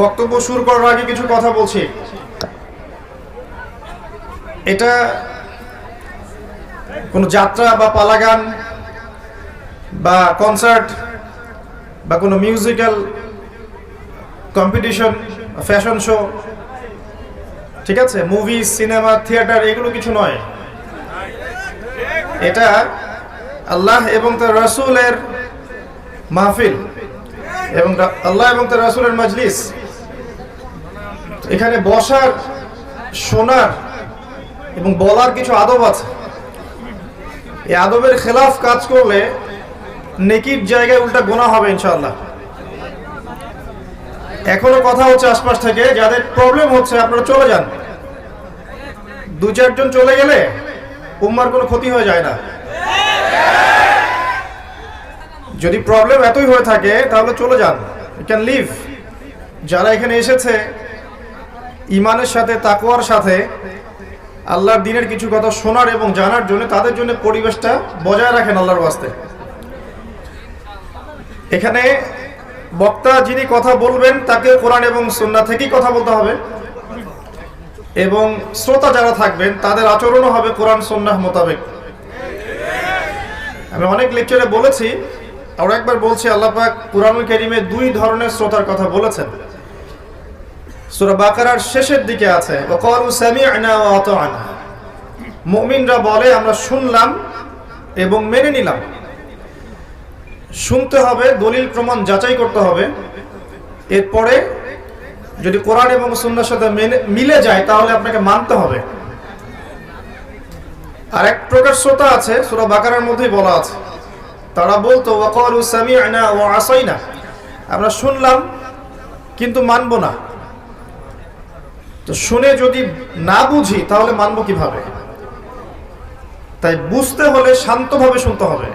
বক্তব্য শুরু করার আগে কিছু কথা বলছি। এটা কোনো যাত্রা বা পালাগান বা কনসার্ট বা কোনো মিউজিক্যাল কম্পিটিশন, ফ্যাশন শো, ঠিক আছে, মুভি, সিনেমা, থিয়েটার, এগুলো কিছু নয়। এটা আল্লাহ এবং তার রাসূলের মাহফিল এবং আল্লাহ এবং তার রাসূলের মজলিস। এখানে বসার, শোনার এবং বলার কিছু আদব আছে। এই আদবের খেলাফ কাজ করলে নেকির জায়গায় উল্টা গুনাহ হবে ইনশাআল্লাহ। এখনো কথা হচ্ছে আশপাশ থেকে, যাদের প্রবলেম হচ্ছে আপনারা চলে যান। 2-4 জন চলে গেলে উম্মার কোনো ক্ষতি হয়ে যায় না। যদি প্রবলেম এতই হয়ে থাকে তাহলে চলে যান, ইউ ক্যান লিভ। যারা এখানে এসেছে ঈমানের সাথে, তাকওয়ার সাথে, আল্লাহর দ্বীনের কিছু কথা শোনার এবং জানার জন্য, তাদের জন্য পরিবেশটা বজায় রাখেন আল্লাহর ওয়াস্তে। এখানে বক্তা যিনি কথা বলবেন তাকে কোরআন এবং সুন্নাহ থেকেই কথা বলতে হবে, এবং শ্রোতা যারা থাকবেন তাদের আচরণও হবে কোরআন সুন্নাহ মোতাবেক। আমি অনেক লেকচারে বলেছি, আর একবার বলছি, আল্লাহ পাক কুরআনুল কারীমে 2 ধরনের শ্রোতার কথা বলেছেন। সূরা বাকারার শেষের দিকে আছে, ওয়াকালু সামি'না ওয়া আতা'না। মুমিনরা বলে আমরা শুনলাম এবং মেনে নিলাম। শুনতে হবে, দলিল প্রমাণ যাচাই করতে হবে, এরপরে যদি কোরআন এবং সুন্নাহর সাথে মিলে যায় তাহলে আপনাকে মানতে হবে। আর এক প্রকার শ্রোতা আছে, সূরা বাকারার মধ্যেই বলা আছে, তারা বলতো ওয়াকালু সামি'না ওয়া আসাইনা, আমরা শুনলাম কিন্তু মানব না। তো শুনে যদি না বুঝি তাহলে মানব কিভাবে? তাই বুঝতে হলে শান্তভাবে শুনতে হবে,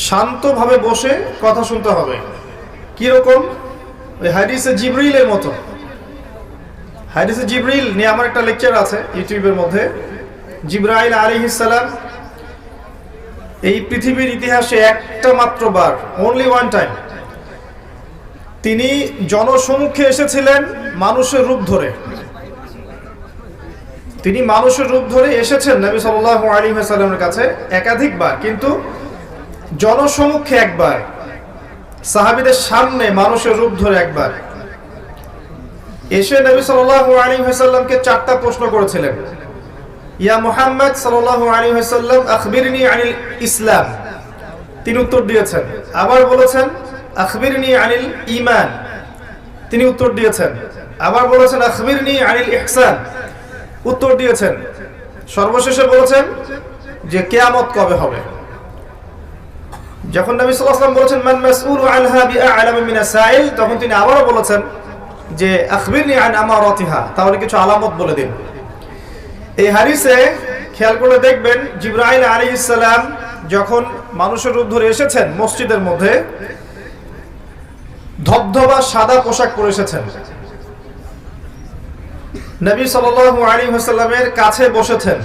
শান্তভাবে বসে কথা শুনতে হবে। কিরকম? ওই হাদিসে জিবরিলের মতো। হাদিসে জিবরিল নিয়ে আমার একটা লেকচার আছে ইউটিউবের মধ্যে। জিবরাইল আলাইহিস সালাম এই পৃথিবীর ইতিহাসে একটা মাত্র বার, অনলি ওয়ান টাইম, তিনি জনসমক্ষে এসেছিলেন মানুষের রূপ ধরে। তিনি মানুষের রূপ ধরে এসেছেন নবী সাল্লাল্লাহু আলাইহি ওয়াসাল্লামের কাছে একাধিকবার, কিন্তু জনসমক্ষে একবার, সাহাবীদের সামনে মানুষের রূপ ধরে একবার এসে নবী সাল্লাল্লাহু আলাইহি ওয়াসাল্লামকে 4টা প্রশ্ন করেছিলেন। ইয়া মুহাম্মদ সাল্লাল্লাহু আলাইহি ওয়াসাল্লাম আখবিরনি আনিল ইসলাম, তিনি উত্তর দিয়েছেন। আবার বলেছেন আখবিরনি আনিল ঈমান, তিনি উত্তর দিয়েছেন। আবার বলেছেন আখবিরনি আনিল ইহসান, উত্তর দিয়েছেন। সর্বশেষে বলেছেন যে কিয়ামত কবে হবে। যখন নবী সাল্লাল্লাহু আলাইহি ওয়াসাল্লাম বলেছেন মান মাসউলু আনহা বিআ'লাম মিনাস সাইল, তখন তিনি আবারও বলেছেন যে আখবিরনি আন আমারাতিহা, তাহলে কিছু আলামত বলে দিন। এই হাদিসে খেয়াল করে দেখবেন, জিবরাইল আলাইহিস সালাম যখন মানুষের রূপ ধরে এসেছেন মসজিদের মধ্যে, ধবধবা সাদা পোশাক পরে এসেছেন। নবী সাল্লাল্লাহু আলাইহি ওয়াসাল্লামের কাছে বসেছেন,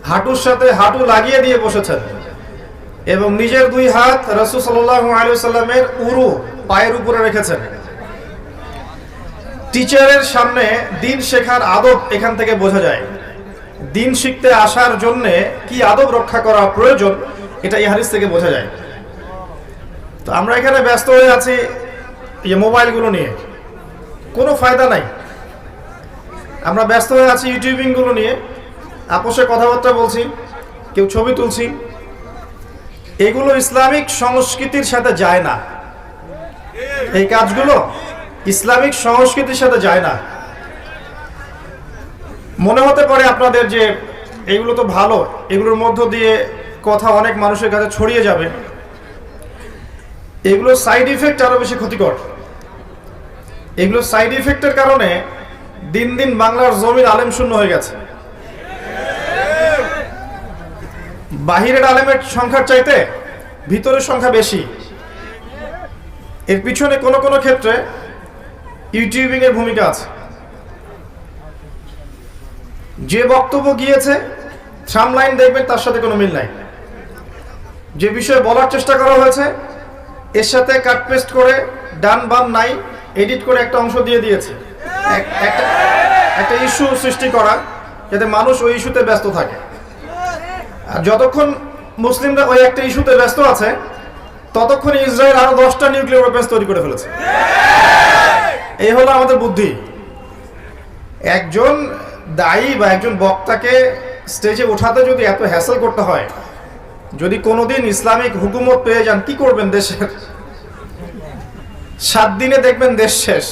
হাঁটুর সাথে হাঁটু লাগিয়ে দিয়ে বসেছেন, এবং নিজের 2 হাত রাসূল সাল্লাল্লাহু আলাইহি ওয়াসাল্লামের উরু, পায়ের উপরে রেখেছেন। টিচারের সামনে দিন শেখার আদব এখান থেকে বোঝা যায়। দিন শিখতে আসার জন্য কি আদব রক্ষা করা প্রয়োজন, এটা এই হাদিস থেকে বোঝা যায়। তো আমরা এখানে ব্যস্ত হয়ে আছি এই মোবাইলগুলো নিয়ে, কোনো ফায়দা নাই। আমরা ব্যস্ত হয়ে আছি ইউটিউবিংগুলো নিয়ে, আপোষে কথাবার্তা বলছি, কেউ ছবি তুলছি। এগুলো ইসলামিক সংস্কৃতির সাথে যায় না। এই কাজগুলো ইসলামিক সংস্কৃতির সাথে যায় না। মনে হতে পারে আপনাদের যে এগুলো তো ভালো, এগুলোর মধ্য দিয়ে কথা অনেক মানুষের কাছে ছড়িয়ে যাবে। এগুলো সাইড ইফেক্ট আরো বেশি ক্ষতিকর। এগুলো সাইড ইফেক্টের কারণে দিন দিন বাংলার জমির আলেম শূন্য হয়ে গেছে। বাহিরের আলেমের সংখ্যার চাইতে ভিতরের সংখ্যা বেশি। এর পিছনে কোনো কোনো ক্ষেত্রে ইউটিউবিং এর ভূমিকা আছে। যে বক্তব্য গিয়েছে সামলাইন দেখবেন তার সাথে কোনো মিল নাই। যে বিষয়ে বলার চেষ্টা করা হয়েছে এর সাথে কাট পেস্ট করে ডান বাম নাই এডিট করে একটা অংশ দিয়ে দিয়েছে, একটা ইস্যু সৃষ্টি করা, যাতে মানুষ ওই ইস্যুতে ব্যস্ত থাকে। আর যতক্ষণ মুসলিমরা ওই একটা ইস্যুতে ব্যস্ত আছে, ততক্ষণ ইসরায়েল আরো 10টা নিউক্লিয়ার ওয়েপন্স তৈরি করে ফেলেছে। এই হলো আমাদের বুদ্ধি। একজন দায়ী বা একজন বক্তাকে স্টেজে ওঠাতে যদি এত হ্যাসেল করতে হয়, যদি কোনোদিন ইসলামিক হুকুমত পেয়ে যান, কি করবেন দেশের? 7 দিনে দেখবেন দেশ শেষ।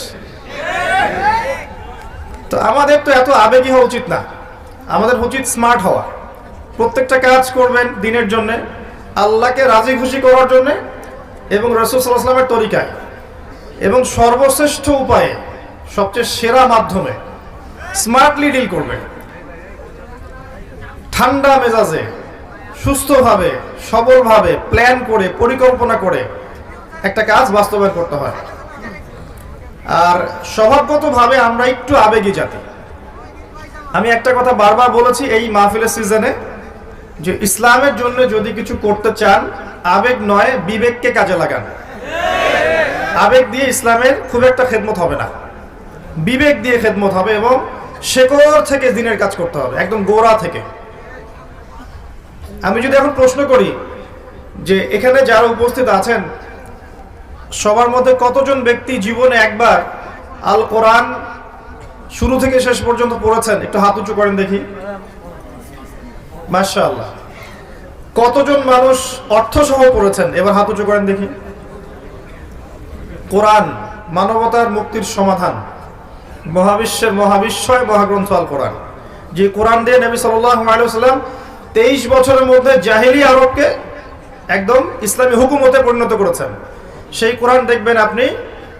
তো আমাদের তো এত আবেগী হওয়া উচিত না, আমাদের উচিত স্মার্ট হওয়া। প্রত্যেকটা কাজ করবেন দিনের জন্য, আল্লাহকে রাজি খুশি করার জন্য এবং রাসূল সাল্লাল্লাহু আলাইহি ওয়াসাল্লামের তরিকায়, এবং সর্বশ্রেষ্ঠ উপায়ে, সবচেয়ে সেরা মাধ্যমে স্মার্টলি ডিল করবেন। ঠান্ডা মেজাজে, সুস্থভাবে, সবলভাবে প্ল্যান করে, পরিকল্পনা করে একটা কাজ বাস্তবায়ন করতে হয়। আর স্বভাবগতভাবে আমরা একটু আবেগী জাতি। আমি একটা কথা বারবার বলেছি এই মাহফিলের সিজনে, যে ইসলামের জন্য যদি কিছু করতে চান, আবেগ নয় বিবেককে কাজে লাগান। আবেগ দিয়ে ইসলামের খুব একটা খেদমত হবে না, বিবেক দিয়ে খেদমত হবে, এবং শেকড় থেকে দিনের কাজ করতে হবে, একদম গোড়া থেকে। আমি যদি এখন প্রশ্ন করি যে এখানে যারা উপস্থিত আছেন সবার মধ্যে কতজন ব্যক্তি জীবনে একবার আল কোরআন শুরু থেকে শেষ পর্যন্ত পড়েছেন? একটু হাত উঁচু করেন দেখি। মাশাআল্লাহ। কতজন মানুষ অর্থ সহ পড়েছেন? এবার হাত উঁচু করেন দেখি। কোরআন মানবতার মুক্তির সমাধান, মহাবিশ্বের মহাবিশ্বয় মহাগ্রন্থ আল কোরআন, যে কোরআন দিয়ে নবী সাল্লাল্লাহু আলাইহি ওয়াসাল্লাম 23 বছরের মধ্যে জাহেলি আরবকে একদম ইসলামী হুকুমতে পরিণত করেছেন। সেই কোরআন দেখবেন আপনি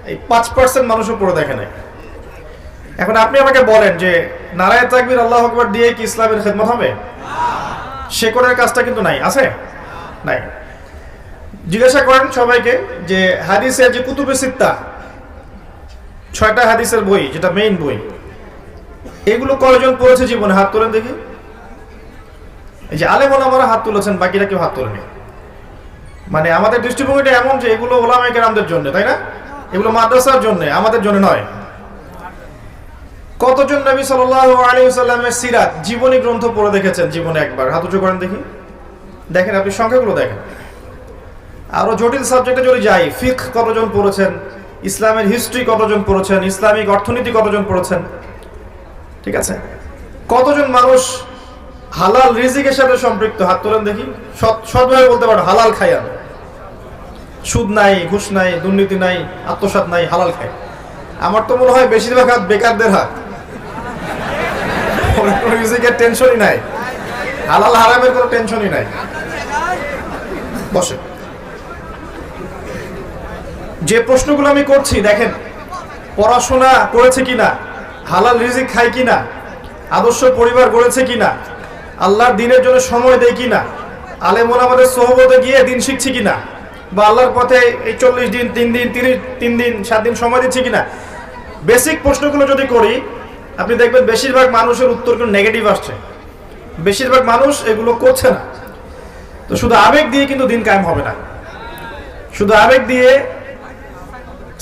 এই 5% মানুষও পড়ে দেখে নাই। এখন আপনি আমাকে বলেন যে নারায়ে তাকবীর আল্লাহু আকবার দিয়ে কি ইসলামের খেদমত হবে? শেকড়ের কাজটা কিন্তু নাই, আছে? নাই। জিজ্ঞাসা করেন সবাইকে যে হাদিসের যে কুতুবে সিত্তা, 6টা হাদিসের বই, যেটা মেইন বই, এগুলো কয়জন পড়েছে জীবনে? হাত তোলেন দেখি। এই যে আলেম ওলামারা হাত তুলেছেন, বাকিরা কেউ হাত তোলেনি। মানে আমাদের দৃষ্টিভঙ্গিটা এমন যে এগুলো ওলামায়ে কেরামদের জন্য, তাই না? এগুলো মাদ্রাসার জন্য, আমাদের জন্য নয়। কতজন নবী সাল্লাল্লাহু আলাইহি ওয়াসাল্লামের সিরাত জীবনী গ্রন্থ পড়ে দেখেছেন জীবনে একবার? হাত উঁচু করেন দেখি। দেখেন, আপনি সংখ্যাগুলো দেখেন। আরো জটিল সাবজেক্টে যদি যাই, ফিকহ কতজন পড়েছেন, ইসলামের হিস্ট্রি কতজন পড়েছেন, ইসলামিক অর্থনীতি কতজন পড়েছেন? ঠিক আছে। কতজন মানুষ হালাল রিজিকের সাথে সম্পৃক্ত? হাত তোলেন দেখি। সৎভাবে বলতে পারেন হালাল খায়ান, সুদ নাই, ঘুষ নাই, দুর্নীতি নাই, আত্মসাৎ নাই, হালাল খায়। আমার তো মনে হয় বেশিরভাগ হাত বেকারদের হাত, রিজিকের টেনশনই নাই, হালাল হারামের কোনো টেনশনই নাই। বসে যে প্রশ্নগুলো আমি করছি দেখেন, পড়াশোনা করেছে কিনা, হালাল রিজিক খায় কিনা, আদর্শ পরিবার গড়েছে কিনা, আল্লাহর দিনের জন্য সময় দেয় কিনা, আলেম ওলামাদের সোহবতে গিয়ে দিন শিখছি কিনা, বা আল্লাহর পথে এই 40 দিন 3 দিন 3 দিন 7 দিন সময় দিচ্ছি কিনা। বেসিক প্রশ্নগুলো যদি করি, আপনি দেখবেন বেশিরভাগ মানুষের উত্তর কিন্তু নেগেটিভ আসছে। বেশিরভাগ মানুষ এগুলো করছে না। তো শুধু আবেগ দিয়ে কিন্তু দিন কায়েম হবে না। শুধু আবেগ দিয়ে,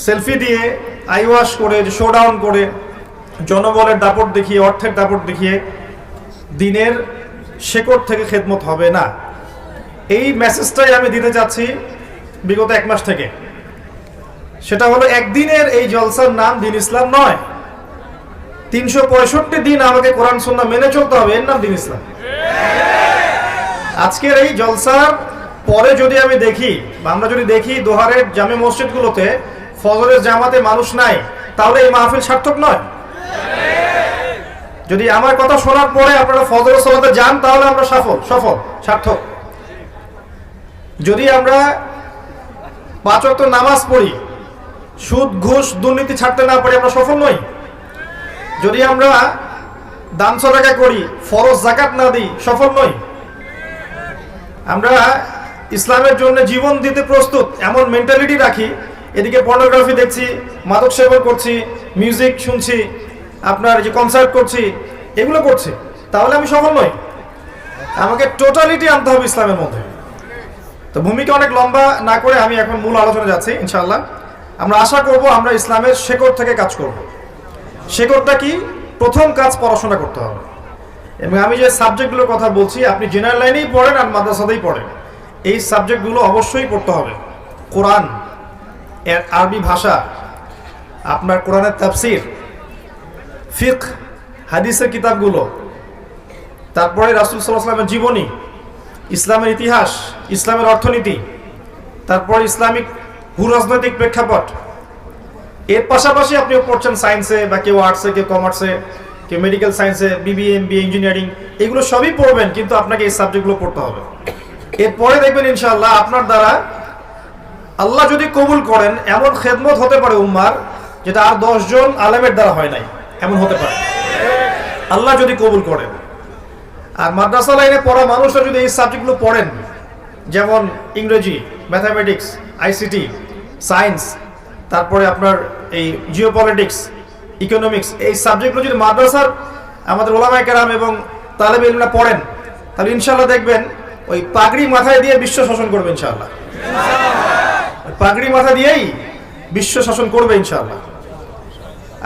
সেলফি দিয়ে, আইওয়াশ করে, শোডাউন করে, জনবলের দাপট দেখিয়ে, অর্থের দাপট দেখিয়ে দিনের শেকড় থেকে খেদমত হবে না। এই মেসেজটাই আমি দিতে চাচ্ছি বিগত 1 মাস থেকে। সেটা হলো একদিনের এই জলসার নাম দিন ইসলাম নয়। 365 দিন আমাকে কোরআন সুন্নাহ মেনে চলতে হবে, এর নাম দিন ইসলাম। আজকের এই জলসার পরে যদি আমি দেখি, বা আমরা যদি দেখি দোহারের জামে মসজিদগুলোতে ফজরের জামাতে মানুষ নাই, তাহলে এই মাহফিল সার্থক নয়। যদি আমার কথা শোনার পরে আপনারা ফজরের সালাতে যান, তাহলে আমরা সফল, সার্থক। যদি আমরা 5 ওয়াক্ত নামাজ পড়ি, সুদ ঘুষ দুর্নীতি ছাড়তে না পারি, আমরা সফল নই। যদি আমরা দান সদকা করি, ফরজ যাকাত না দিই, সফল নই। আমরা ইসলামের জন্য জীবন দিতে প্রস্তুত এমন মেন্টালিটি রাখি, এদিকে পর্নোগ্রাফি দেখছি, মাদক সেবন করছি, মিউজিক শুনছি, আপনার যে কনসার্ট করছি, এগুলো করছি, তাহলে আমি সফল নই। আমাকে টোটালিটি আনতে হবে ইসলামের মধ্যে। তো ভূমিকা অনেক লম্বা না করে আমি এখন মূল আলোচনা যাচ্ছি ইনশাআল্লাহ। আমরা আশা করব আমরা ইসলামের শেকড় থেকে কাজ করব। শেকড়টা কি? প্রথম কাজ পড়াশোনা করতে হবে। এবং আমি যে সাবজেক্টগুলোর কথা বলছি, আপনি জেনারেল লাইনেই পড়েন আর মাদ্রাসাতেই পড়েন, এই সাবজেক্টগুলো অবশ্যই পড়তে হবে। কোরআন এর আরবি ভাষা, আপনার কোরআনের তাফসির, ফিকহ, হাদিসের কিতাবগুলো, তারপরে রাসূল সাল্লাল্লাহু আলাইহি ওয়াসাল্লামের জীবনী, ইসলামের ইতিহাস, ইসলামের অর্থনীতি, তারপর ইসলামিক ভূরাজনৈতিক প্রেক্ষাপট। এর পাশাপাশি আপনিও পড়ছেন সায়েন্সে, বা কেউ আর্টসে, কেউ কমার্সে, কেউ মেডিকেল সায়েন্সে, বিবিএ, এমবিএ, ইঞ্জিনিয়ারিং, এগুলো সবই পড়বেন, কিন্তু আপনাকে এই সাবজেক্টগুলো পড়তে হবে। এরপরে দেখবেন ইনশাআল্লাহ আপনার দ্বারা আল্লাহ যদি কবুল করেন এমন খেদমত হতে পারে উম্মার, যেটা আর 10 জন আলেমের দ্বারা হয় নাই, এমন হতে পারে আল্লাহ যদি কবুল করেন। আর মাদ্রাসা লাইনে পড়া মানুষরা যদি এই সাবজেক্টগুলো পড়েন, যেমন ইংরেজি, ম্যাথামেটিক্স, আইসিটি, সায়েন্স, তারপরে আপনার এই জিওপলিটিক্স, ইকোনমিক্স, এই সাবজেক্টগুলো যদি মাদ্রাসার আমাদের ওলামায়ে কেরাম এবং তালেবে ইলমরা পড়েন, তাহলে ইনশাআল্লাহ দেখবেন ওই পাগড়ি মাথায় দিয়ে বিশ্ব শাসন করবে ইনশাআল্লাহ। পাগড়ি মাথা দিয়েই বিশ্ব শাসন করবে ইনশাআল্লাহ।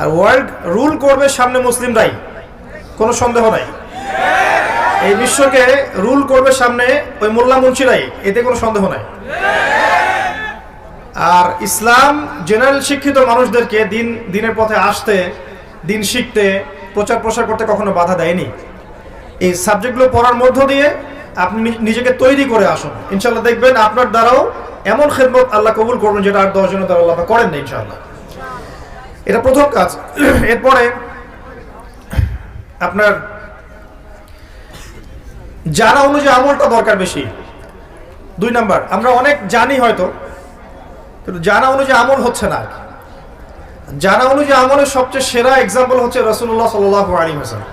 আর ওয়ার্ল্ড রুল করবে সামনে মুসলিমরাই, কোনো সন্দেহ নাই। এই বিশ্বকে রুল করবে সামনে ওই মোল্লা মুন্সিরাই, এতে কোনো সন্দেহ নাই। আর ইসলাম জেনারেল শিক্ষিত মানুষদেরকে দিনের পথে আসতে, দিন শিখতে, প্রচার প্রসার করতে কখনো বাধা দেয়নি। এই সাবজেক্টগুলো পড়ার মধ্য দিয়ে আপনি নিজেকে তৈরি করে আসুন, ইনশাআল্লাহ দেখবেন আপনার দ্বারাও এমন খেদমত আল্লাহ কবুল করবেন যেটা আর 10 জনের দ্বারা আল্লাহ করেন না ইনশাআল্লাহ। এটা প্রথম কাজ। এরপরে আপনার জানা অনুযায়ী আমলটা দরকার বেশি। 2 নাম্বার, আমরা অনেক জানি হয়তো, কিন্তু জানা অনুযায়ী আমল হচ্ছে না। জানা অনুযায়ী আমলের সবচেয়ে সেরা এক্সাম্পল হচ্ছে রাসূলুল্লাহ সাল্লাল্লাহু আলাইহি ওয়াসাল্লাম।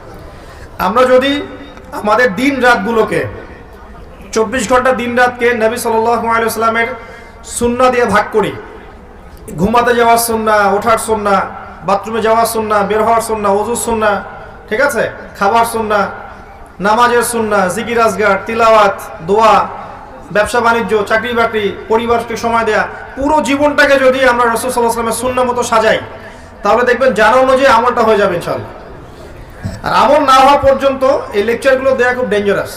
আমরা যদি আমাদের দিন রাতগুলোকে, 24 ঘন্টা দিন রাতকে নবী সাল্লাল্লাহু আলাইহি ওয়াসাল্লামের সুন্নাহ দিয়ে ভাগ করি, ঘুমাতে যাওয়ার সুন্নাহ, ওঠার সুন্নাহ, বাথরুমে যাওয়ার সুন্নাহ, বের হওয়ার সুন্নাহ, ওযুর সুন্নাহ, ঠিক আছে, খাবার সুন্নাহ, নামাজের সুন্নাহ, জিকির আজগার, তিলাওয়াত, দোয়া, ব্যবসা বাণিজ্য, চাকরি বাকরি, পরিবারকে সময় দেয়া, পুরো জীবনটাকে যদি আমরা রাসূল সাল্লাল্লাহু আলাইহি ওয়াসাল্লামের সুন্নাহ মতো সাজাই, তাহলে দেখবেন জানা অনুযায়ী আমলটা হয়ে যাবে ইনশাআল্লাহ। আর আমল না হওয়া পর্যন্ত এই লেকচারগুলো দেওয়া খুব ডেঞ্জারাস।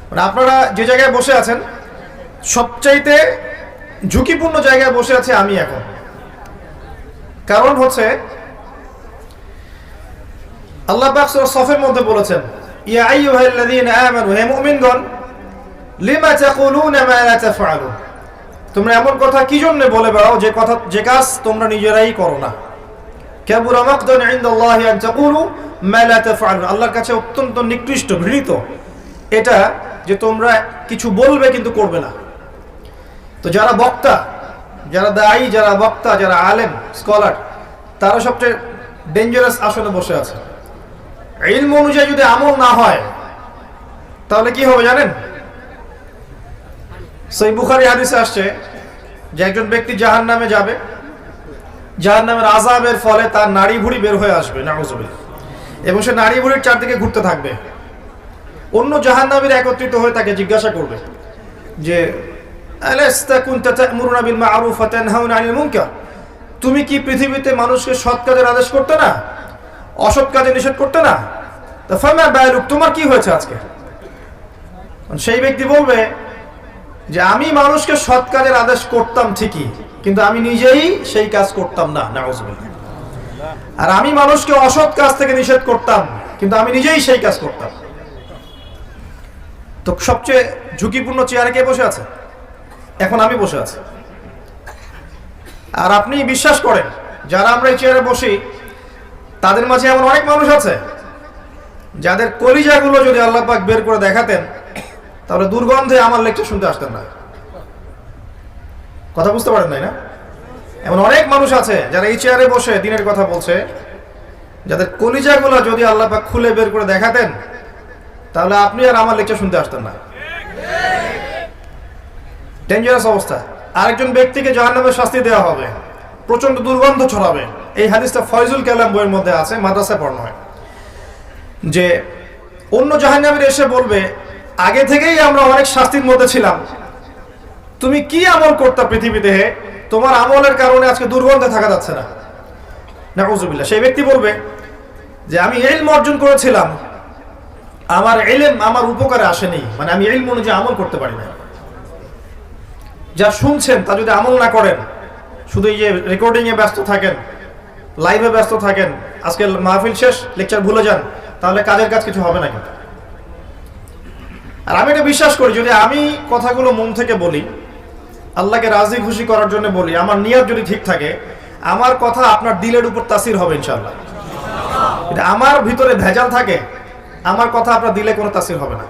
মানে আপনারা যে জায়গায় বসে আছেন, সবচাইতে ঝুঁকিপূর্ণ জায়গায় বসে আছে আমি এখন। কারণ হচ্ছে আল্লাহ পাক সূরা সফের মধ্যে বলেছেন, ইয়া আইয়ুহাল্লাযীনা আমানু, হে মুমিনগণ, লিমা তাকুলুনা মা লা তাফআলুন, তোমরা এমন কথা কি জন্য বলে বেড়াও যে কাজ তোমরা নিজেরাই করো না। কাবুরা মাকতান ইনদাল্লাহি আন তাকুলু মা লা তাফআলুন, আল্লাহর কাছে অত্যন্ত নিকৃষ্ট, ঘৃণিত এটা যে তোমরা কিছু বলবে কিন্তু করবে না। তো যারা বক্তা, যারা দায়ী, যারা বক্তা, যারা আলেম, স্কলার, তারা সবচেয়ে ডেঞ্জারাস আসনে বসে আছে। ইলম অনুযায়ী যদি আমল না হয় তাহলে কি হবে জানেন? সহিহ বুখারী হাদিসে আসছে যে একজন ব্যক্তি জাহান্নামে যাবে, জাহান্নামের আযাবের ফলে তার নাড়ি ভুঁড়ি বের হয়ে আসবে, নাউযুবিল্লাহ, এবং সে নাড়ি ভুঁড়ির চারদিকে ঘুরতে থাকবে। অন্য জাহান্নামীরা একত্রিত হয়ে তাকে জিজ্ঞাসা করবে যে আলাস্তা কুনতা তা'মুরুনা বিল মা'রুফ ওয়া তানহাউনা আনিল মুনকার, তুমি কি পৃথিবীতে মানুষকে সৎ কাজের আদেশ করতে না, অসৎ কাজে নিষেধ করতে না? তো ফামা বালুক, তোমার কি হয়েছে আজকে? সেই ব্যক্তি বলবে যে আমি মানুষকে সৎ কাজের আদেশ করতাম ঠিকই, কিন্তু আমি নিজেই সেই কাজ করতাম না, নাউযুবিল্লাহ। আর আমি মানুষকে অসৎ কাজ থেকে নিষেধ করতাম, কিন্তু আমি নিজেই সেই কাজ করতাম। তো সবচেয়ে ঝুঁকিপূর্ণ চেয়ারে কে বসে আছে? এখন আমি বসে আছি। আর আপনি বিশ্বাস করেন, যারা আমরা এই চেয়ারে বসি তাদের মাঝে এমন অনেক মানুষ আছে যাদের কলিজাগুলো যদি আল্লাহ পাক বের করে দেখাতেন, তাহলে দুর্গন্ধে আমার লেকচার শুনতে আসতেন না। কথা বুঝতে পারেন নাই না? এমন অনেক মানুষ আছে যারা এই চেয়ারে বসে দিনের কথা বলছে, যাদের কলিজাগুলো যদি আল্লাহ পাক খুলে বের করে দেখাতেন, তাহলে আপনি আর আমার লেকচার শুনতে আসতেন না। ডেঞ্জারাস অবস্থা। আরেকজন ব্যক্তিকে জাহান্নামের শাস্তি দেওয়া হবে, প্রচন্ড দুর্গন্ধ ছড়াবে। এই হাদিসটা ফয়জুল কালাম বইয়ের মধ্যে আছে, মাদ্রাসায় পড়ানো হয়, যে অন্য জাহান্নামীরা এসে বলবে, আগে থেকেই আমরা অনেক শাস্তির মধ্যে ছিলাম, তুমি কি আমল করতা পৃথিবীতে, তোমার আমলের কারণে আজকে দুর্গন্ধে থাকা যাচ্ছে না, নাউযুবিল্লাহ। সেই ব্যক্তি বলবে যে আমি ইলম অর্জন করেছিলাম, আমার ইলম আমার উপকারে আসেনি, মানে আমি ইলম অনুযায়ী আমল করতে পারি না। যা শুনছেন তা যদি আমল না করেন, শুধু এই যে রেকর্ডিং এ ব্যস্ত থাকেন, লাইভে ব্যস্ত থাকেন, আজকে মাহফিল শেষ লেকচার ভুলে যান, তাহলে কাজের কাজ কিছু হবে না। কিন্তু আর আমি এটা বিশ্বাস করি, যদি আমি কথাগুলো মন থেকে বলি, আল্লাহকে রাজি খুশি করার জন্য বলি, আমার নিয়ত যদি ঠিক থাকে, আমার কথা আপনার দিলের উপর তাসির হবে ইনশাআল্লাহ। এটা আমার ভিতরে ভেজাল থাকে, আমার কথা আপনার দিলে কোনো তাসির হবে না।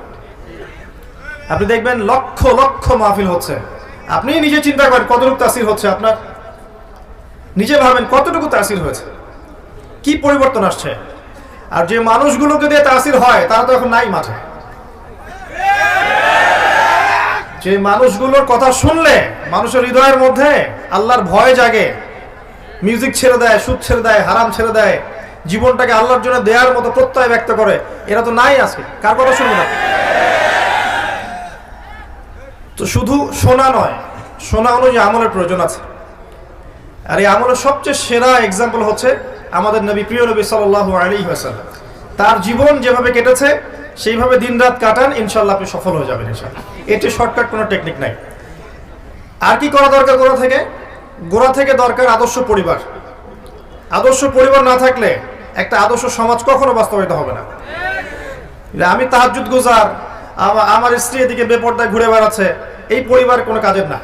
আপনি দেখবেন লক্ষ লক্ষ মাহফিল হচ্ছে, আপনি নিজে চিন্তা করেন কতটুকু তাসির হচ্ছে আপনার, নিজে ভাবেন কতটুকু তাসির হয়েছে, কি পরিবর্তন আসছে। আর যে মানুষগুলোকে দিয়ে তাসির হয় তারা তো এখন নাই মাঠে। যে মানুষগুলোর কথা শুনলে মানুষের হৃদয়ের মধ্যে আল্লাহর ভয় জাগে, মিউজিক ছেড়ে দেয়, সুদ ছেড়ে দেয়, হারাম ছেড়ে দেয়, জীবনটাকে আল্লাহর জন্য দেওয়ার মতো প্রত্যয় ব্যক্ত করে, এরা তো নাই আজকে। কার কথা শুনবে না? তো শুধু শোনা নয়, শোনা অনুযায়ী আমলের প্রয়োজন আছে। আর এই আমলের সবচেয়ে সেরা এক্সাম্পল হচ্ছে আমাদের নবী, প্রিয় নবী সাল্লাল্লাহু আলাইহি ওয়াসাল্লাম। তার জীবন যেভাবে কেটেছে সেইভাবে দিন রাত কাটান, ইনশাআল্লাহ আপনি সফল হয়ে যাবেন ইনশাআল্লাহ। এটি শর্টকাট কোনো টেকনিক নাই। আর কি করা দরকার? গোড়া থেকে দরকার আদর্শ পরিবার। আদর্শ পরিবার না থাকলে একটা আদর্শ সমাজ কখনো বাস্তবায়িত হবে না। আমি তাহাজ্জুদ গুজার, আমার স্ত্রী এদিকে বেপরদায় ঘুরে বেড়াচ্ছে, এই পরিবার কোনো কাজের না।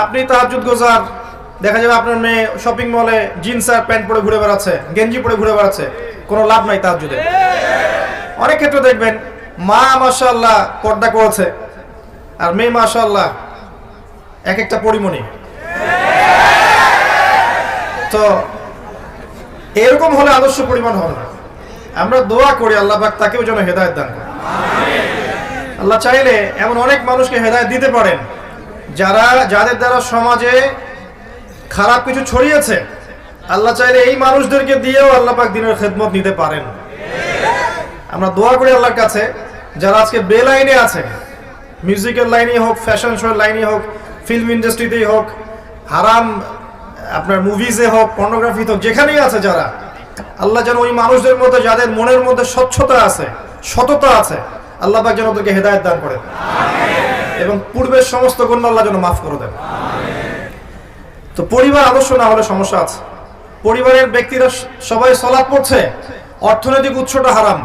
আপনি তাহাজ্জুদ গুজার, দেখা যাবে আপনার মেয়ে শপিং মলে জিন্স আর প্যান্ট পরে ঘুরে বেড়াচ্ছে, গেঞ্জি পরে ঘুরে বেড়াচ্ছে, কোনো লাভ নাই তাহাজ্জুদে। অনেক ক্ষেত্রে দেখবেন মা মাশাআল্লাহ পর্দা করেছে আর মেয়ে মাশাআল্লাহ এক একটা পরিমণি। তো এরকম হলে আদর্শ পরিমাণ হবে না। আমরা দোয়া করি আল্লাহ পাক তাকেও যেন হেদায়েত দান করেন। আল্লাহ চাইলে এমন অনেক মানুষকে হেদায়েত দিতে পারেন যাদের দ্বারা সমাজে খারাপ কিছু ছড়িয়েছে। আল্লাহ চাইলে এই মানুষদেরকে দিয়েও আল্লাহ পাক দিনের খেদমত নিতে পারেন। আমরা দোয়া করি আল্লাহর কাছে, যারা আজকে বেলাইনে আছে, মিউজিকের লাইনে হোক, ফ্যাশন শোর লাইনে হোক, ফিল্ম ইন্ডাস্ট্রিতেই হোক, হারাম আপনার মুভিজে হোক, পর্নোগ্রাফিতে হোক, যেখানেই আছে যারা, আল্লাহ যেন ওই মানুষদের মধ্যে যাদের মনের মধ্যে স্বচ্ছতা আছে, সততা আছে, আল্লাহ পাক যেন ওদেরকে হেদায়েত দান করেন এবং পূর্বের সমস্ত গুনাহ আল্লাহ যেন মাফ করে দেন। তো পরিবার আদর্শ না হলে সমস্যা আছে। পরিবারের ব্যক্তিরা সবাই সালাত পড়ছে, অর্থনৈতিক উৎসটা হারাম,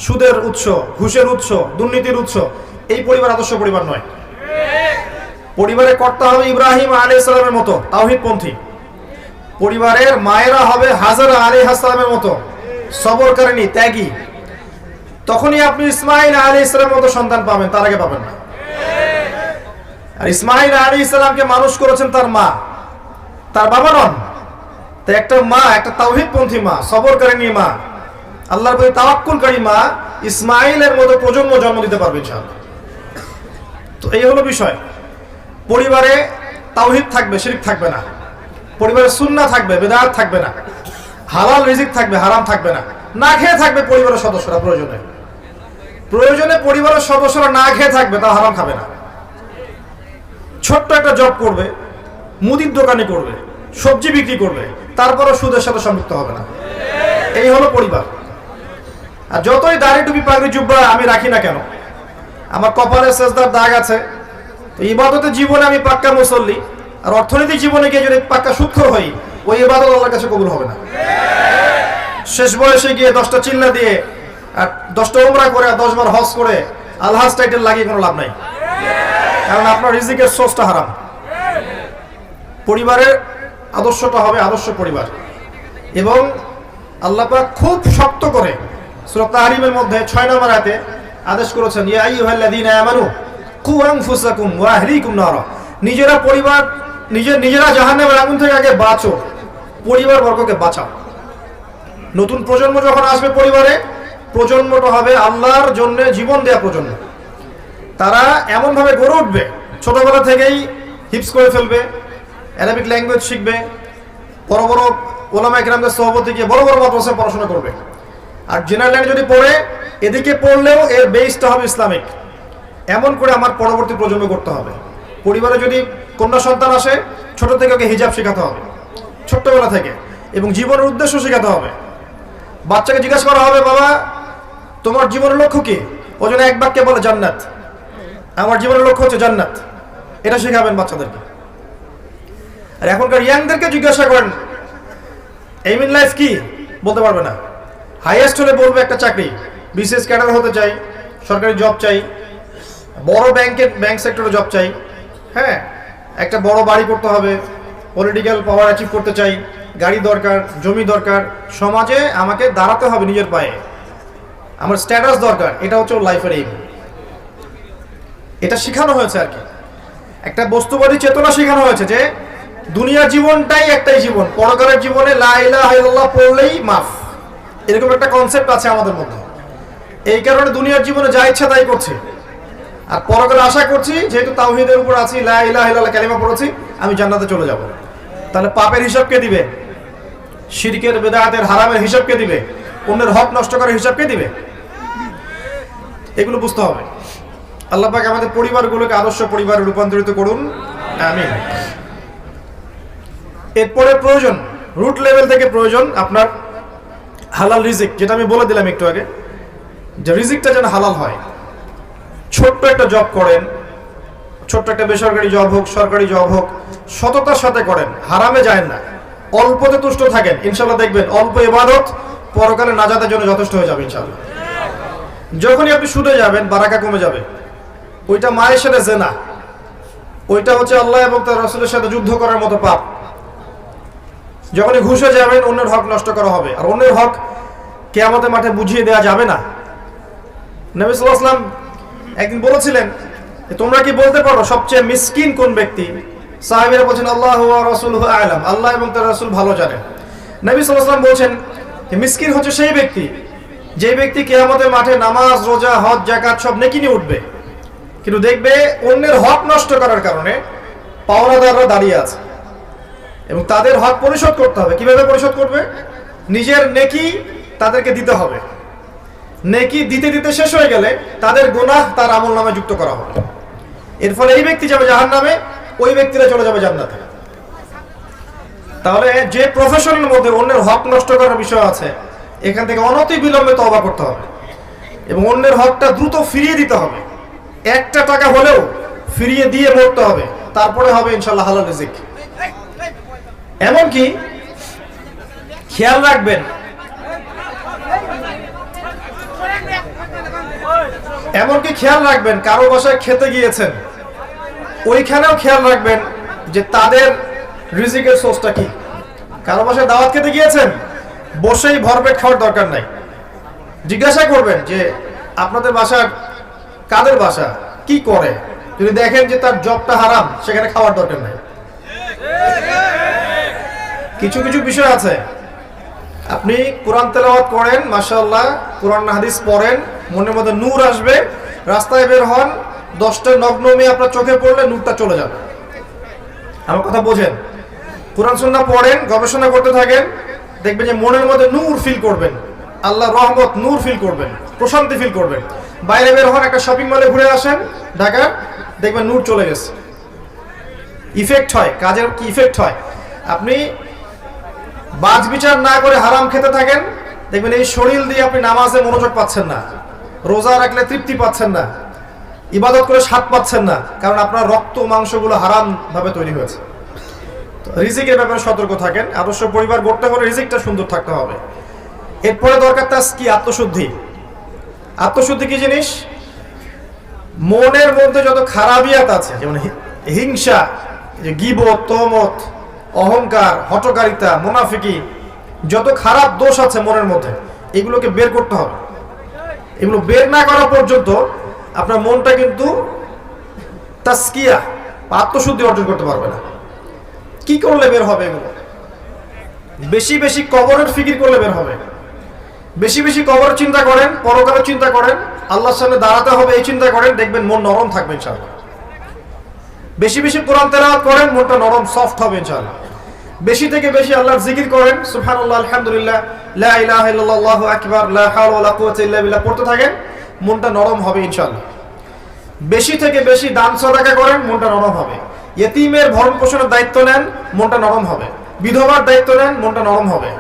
সুদের উৎস, ঘুষের উৎস, দুর্নীতির উৎস, এই পরিবার আদর্শ পরিবার নয়। পরিবারে কর্তা হবে ইব্রাহিম আলাইহিস সালামের মতো তাওহীদপন্থী। পরিবারের মায়েরা হবে হাজারা আলাইহিস সালামের মতো সবরকারিনী, ত্যাগী। তখনই আপনি ইসমাঈল আলাইহিস সালামের মতো সন্তান পাবেন, তার আগে পাবেন না। আর ইসমাঈল আলাইহিস সালামকে মানুষ করেছেন তার মা, তার বাবা নন। তো একটা মা, একটা তাওহীদপন্থী মা, সবরকারিনী মা, আল্লাহর প্রতি তাওয়াক্কুলকারী মা ইসমাঈলের মতো প্রজন্ম জন্ম দিতে পারবে ইনশাআল্লাহ। তো এই হলো বিষয়। পরিবারে তাওহীদ থাকবে, শিরক থাকবে না। পরিবারে সুন্নাহ থাকবে, বিদআত থাকবে না। হালাল রিজিক থাকবে, হারাম থাকবে না। না খেয়ে থাকবে পরিবারের সদস্যরা, প্রয়োজনে পরিবারের সদস্যরা না খেয়ে থাকবে, তা হারাম খাবে না। ছোট্ট একটা জব করবে, মুদির দোকানে করবে, সবজি বিক্রি করবে, তারপরও সুদের সাথে সম্পৃক্ত হবে না। এই হলো পরিবার। আর যতই দাড়ি টুপি পাগড়ি জুব্বা আমি রাখি না কেন, আমার কপালে সেজদার দাগ আছে, তো ইবাদতের জীবনে আমি পাক্কা মুসল্লি, আর অর্থনৈতিক জীবনে গিয়ে যদি পাক্কা সুদখোর হই, ওই ইবাদত আল্লাহর কাছে কবুল হবে না। শেষ বয়সে গিয়ে 10টা চিল্লা দিয়ে আর 10টা উমরা করে আর 10 বার হজ করে আলহাজ টাইটেল লাগিয়ে কোনো লাভ নাই, কারণ আপনার রিজিকের সোর্সটা হারাম। পরিবারের আদর্শটা হবে আদর্শ পরিবার। এবং আল্লাহ পাক খুব শক্ত করে সূরা তাহরিমের মধ্যে 6 নম্বর আয়াতে আদেশ করেছেন, ইয়া আইয়ুহাল্লাযীনা আমানু কু আনফুসাকুম ওয়া আহলিকুম নারা। নিজেরা জাহান্নামের আগুন থেকে আগে বাঁচো, পরিবার বর্গকে বাঁচাও। নতুন প্রজন্ম যখন আসবে পরিবারে, প্রজন্মটা হবে আল্লাহর জন্য জীবন দেয়া প্রজন্ম। তারা এমন ভাবে গড়ে উঠবে, ছোটবেলা থেকেই হিফজ করে ফেলবে, অ্যারাবিক ল্যাঙ্গুয়েজ শিখবে, বড় বড় ওলামা ইকরামদের সোহবতে গিয়ে বড় বড় মাদ্রাসায় পড়াশোনা করবে। আর জেনারেল লাইনে যদি পড়ে, এদিকে পড়লেও এর বেসটা হবে ইসলামিক। এমন করে আমার পরবর্তী প্রজন্ম করতে হবে। পরিবারে যদি কন্যা সন্তান আসে, ছোট থেকে ওকে হিজাব শেখাতে হবে, ছোট্টবেলা থেকে, এবং জীবনের উদ্দেশ্য শেখাতে হবে। বাচ্চাকে জিজ্ঞাসা করা হবে, বাবা তোমার জীবনের লক্ষ্য কি? ও যেন এক বাক্যে বলে জান্নাত, আমার জীবনের লক্ষ্য হচ্ছে জান্নাত। এটা শেখাবেন বাচ্চাদেরকে। আর এখনকার ইয়াংদেরকে জিজ্ঞাসা করেন এইম ইন লাইফ কি, বলতে পারবে না। হাইয়েস্ট হলে বলবে একটা চাকরি, বিসিএস ক্যাডার হতে চাই, সরকারি জব চাই, বড় ব্যাংক সেক্টরে জব চাই, হ্যাঁ, একটা বড় বাড়ি করতে হবে, পলিটিক্যাল পাওয়ার অ্যাচিভ করতে চাই, গাড়ি দরকার, জমি দরকার, সমাজে আমাকে দাঁড়াতে হবে নিজের পায়ে, আমার স্ট্যাটাস দরকার। এটা হচ্ছে ওর লাইফের এইম। এটা শেখানো হয়েছে আর কি, একটা বস্তুবাদী চেতনা শেখানো হয়েছে যে দুনিয়ার জীবনটাই একটাই জীবন, পরকালের জীবনে লা ইলাহা ইল্লাল্লাহ পড়লেই মাফ, এরকম একটা কনসেপ্ট আছে আমাদের মধ্যে। এই কারণে দুনিয়ার জীবনে যা ইচ্ছা তাই করছি, আর পরকালে আশা করছি যেহেতু তাওহীদের উপর আছি, লা ইলাহা ইল্লাল্লাহ কালিমা পড়েছি, আমি জান্নাতে চলে যাব। তাহলে পাপের হিসাব কে দিবে? শিরকের, বিদআতের, হারামের হিসাব কে দিবে? অন্যের হক নষ্ট করার হিসাব কে দিবে? এগুলো বুঝতে হবে। আল্লাহ পাক আমাদের পরিবারগুলোকে আদর্শ পরিবারে রূপান্তরিত করুন, আমিন। এরপরে প্রয়োজন, রুট লেভেল থেকে প্রয়োজন আপনার হালাল রিজিক, যেটা আমি বলে দিলাম একটু আগে, যে রিজিকটা যেন হালাল হয়। ছোট্ট একটা জব করেন, ছোট্ট একটা বেসরকারি জব হোক, সরকারি জব হোক, সততার সাথে করেন, হারামে যায় না, অল্পতে তুষ্ট থাকেন, ইনশাল্লাহ দেখবেন অল্প ইবাদত পরকালে নাজাতের জন্য যথেষ্ট হয়ে যাবে ইনশাল্লাহ। যখনই আপনি সুদে যাবেন, বারাকা কমে যাবে। ওইটা মায়ের সাথে জেনা, ওইটা হচ্ছে আল্লাহ এবং তার রাসূলের সাথে যুদ্ধ করার মতো পাপ। যখনই ঘুষে যাবেন, অন্যের হক নষ্ট করা হবে, আর অন্যের হক কিয়ামতের মাঠে বুঝিয়ে দেওয়া যাবে না। নবী সাল্লাল্লাহু আলাইহি ওয়াসাল্লাম একদিন বলেছিলেন, তোমরা কি বলতে পারো সবচেয়ে মিসকিন কোন ব্যক্তি? সাহাবীরা বলেন আল্লাহু ওয়া রাসূলুহু আ'লাম, আল্লাহ এবং তার রাসূল ভালো জানেন। নবী সাল্লাল্লাহু আলাইহি ওয়াসাল্লাম বলেন মিসকিন হচ্ছে সেই ব্যক্তি যে ব্যক্তি কিয়ামতের মাঠে নামাজ, রোজা, হজ, যাকাত সব নেকি নিয়ে উঠবে, কিন্তু দেখবে অন্যের হক নষ্ট করার কারণে পাওনাদাররা দাঁড়িয়ে আছে এবং তাদের হক পরিশোধ করতে হবে। কিভাবে পরিশোধ করবে? নিজের নেকি তাদেরকে দিতে হবে, নেকি দিতে দিতে শেষ হয়ে গেলে তাদের গুনাহ তার আমলনামায় যুক্ত করা হবে। এর ফলে এই ব্যক্তি যাবে জাহান্নামে, ওই ব্যক্তিরা চলে যাবে জান্নাতে। তাহলে যে প্রফেশনের মধ্যে অন্যের হক নষ্ট করার বিষয় আছে, এখান থেকে অনতি বিলম্বে তওবা করতে হবে এবং অন্যের হকটা দ্রুত ফিরিয়ে দিতে হবে। একটা টাকা হলেও ফিরিয়ে দিয়ে মরতে হবে, তারপরে হবে ইনশাআল্লাহ হালাল রিজিক। এমনকি খেয়াল রাখবেন, কারো বাসায় খেতে গিয়েছেন, ওইখানেও খেয়াল রাখবেন যে তাদের রিজিকের সোর্সটা কি। কারো বাসায় দাওয়াত খেতে গিয়েছেন, বসেই ভরপেট খাওয়ার দরকার নাই, জিজ্ঞাসা করবেন যে আপনাদের বাসার কাদের বাসা, কি করে। যদি দেখেন যে তার জবটা হারাম, সেখানে খাওয়ার দরকার নাই। কিছু কিছু বিষয় আছে, আপনি কোরআন তেলাওয়াত করেন, মাশাআল্লাহ, কোরআন হাদিস পড়েন, মনের মধ্যে নূর আসবে, রাস্তায় বের হন, 10টা নগ্ন মেয়ে আপনার চোখে পড়লে নূরটা চলে যাবে। আমার কথা বোঝেন? কোরআন সুন্নাহ পড়েন, গবেষণা করতে থাকেন, দেখবেন যে মনের মধ্যে নূর ফিল করবেন, আল্লাহর রহমত, নূর ফিল করবেন, প্রশান্তি ফিল করবেন। বাইরে বের হন, একটা শপিং মলে ঘুরে আসেন ঢাকা, দেখবেন নূর চলে গেছে। ইফেক্ট হয়, কাজের কি ইফেক্ট হয়। আপনি বাজ বিচার না করে হারাম খেতে থাকেন, দেখবেন এই শরীর দিয়ে আপনি নামাজে মনোযোগ পাচ্ছেন না, রোজা রাখলে তৃপ্তি পাচ্ছেন না, ইবাদত করে স্বাদ পাচ্ছেন না, কারণ আপনার রক্ত মাংসগুলো হারাম ভাবে তৈরি হয়েছে। রিজিকের ব্যাপারে সতর্ক থাকেন। আদর্শ পরিবার গড়তে হলে রিজিকটা সুন্দর থাকতে হবে। এরপরে দরকার কি? আত্মশুদ্ধি। আত্মশুদ্ধি কি জিনিস? মনের মধ্যে যত খারাপিয়াত আছে, যেমন হিংসা, গীবত, তহমত, অহংকার, হঠকারিতা, মুনাফিকি, যত খারাপ দোষ আছে মনের মধ্যে, এগুলোকে বের করতে হবে। এগুলো বের না করা পর্যন্ত আপনার মনটা কিন্তু তাসকিয়া, আত্মশুদ্ধি অর্জন করতে পারবে না। কি করলে বের হবে এগুলো? বেশি বেশি কবরের ফিকির করলে বের হবে। বেশি বেশি কবরের চিন্তা করেন, পরকালের চিন্তা করেন, আল্লাহর সামনে দাঁড়াতে হবে এই চিন্তা করেন, দেখবেন মন নরম থাকবে ইনশাআল্লাহ। বেশি বেশি কোরআন তেলাওয়াত করেন, মনটা নরম সফট হবে ইনশাআল্লাহ। বেশি থেকে বেশি আল্লাহর জিকির করেন, সুবহানাল্লাহ, আলহামদুলিল্লাহ, লা ইলাহা ইল্লাল্লাহ, আল্লাহু আকবার, লা হাওলা ওয়ালা কুওয়াতা ইল্লা বিল্লাহ পড়তে থাকেন, মনটা নরম হবে ইনশাআল্লাহ। বেশি থেকে বেশি দান সাদাকা করেন, মনটা নরম হবে। ইয়েতিমের ভরণ পোষণের দায়িত্ব নেন, মনটা নরম হবে। বিধবার দায়িত্ব নেন, মনটা নরম হবে।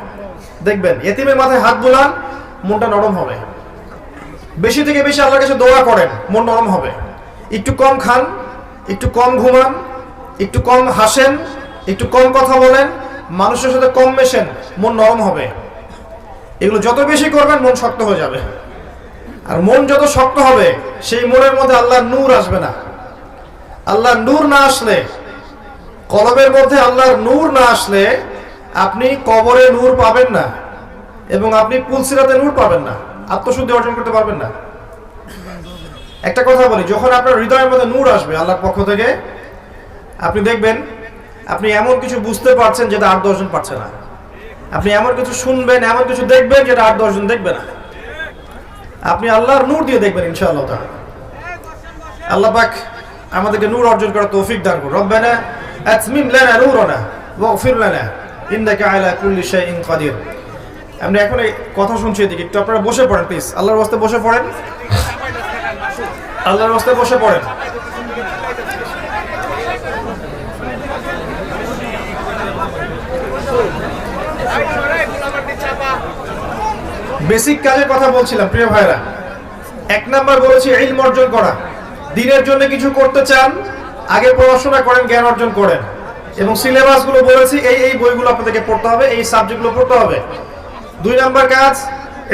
দেখবেন ইয়েতিমের মাথায় হাত বুলান, মনটা নরম হবে। বেশি থেকে বেশি আল্লাহর কাছে দোয়া করেন, মন নরম হবে। একটু কম খান, একটু কম ঘুমান, একটু কম হাসেন, একটু কম কথা বলেন, মানুষের সাথে কম মেশেন, মন নরম হবে। এগুলো যত বেশি করবেন মন শক্ত হয়ে যাবে। আর মন যত শক্ত হবে সেই মনের মধ্যে আল্লাহর নূর আসবে না। আল্লাহর নূর না আসলে, কলবের মধ্যে আল্লাহর নূর না আসলে আপনি কবরে নূর পাবেন না এবং আপনি পুলসিরাতে নূর পাবেন না, আত্মশুদ্ধি অর্জন করতে পারবেন না। একটা কথা বলি, যখন আপনার হৃদয়ের মধ্যে নূর আসবে আল্লাহর পক্ষ থেকে, আপনি দেখবেন আপনি এমন কিছু বুঝতে পারছেন যেটা 8-10 জন পারছে না। আপনি এমন কিছু শুনবেন, এমন কিছু দেখবেন যেটা 8-10 জন দেখবে না। আপনি আল্লাহর নূর দিয়ে দেখবেন ইনশাআল্লাহ তাআলা। আল্লাহ পাক আমাদেরকে নূর অর্জন করার তৌফিক দান করুন। রব্বানা আতমিম লানা নূরানা ওয়াগফির লানা ইন্নাকা আলা কুল্লি শাইইন কাদির। আমরা এখন এই কথা শুনছি, এদিকে একটু আপনারা বসে পড়েন প্লিজ, আল্লাহর ওয়াস্তে বসে পড়েন, আল্লাহর ওয়াস্তে বসে পড়েন। বেসিক কাজের কথা বলছিলাম প্রিয় ভাইরা। 1 নাম্বার বলেছি ইলম অর্জন করা। দিনের জন্য কিছু করতে চান, আগে পড়াশোনা করেন, জ্ঞান অর্জন করেন, এবং সিলেবাসগুলো বলেছি এই বইগুলো আপনাদেরকে পড়তে হবে, এই সাবজেক্টগুলো পড়তে হবে। 2 নাম্বার কাজ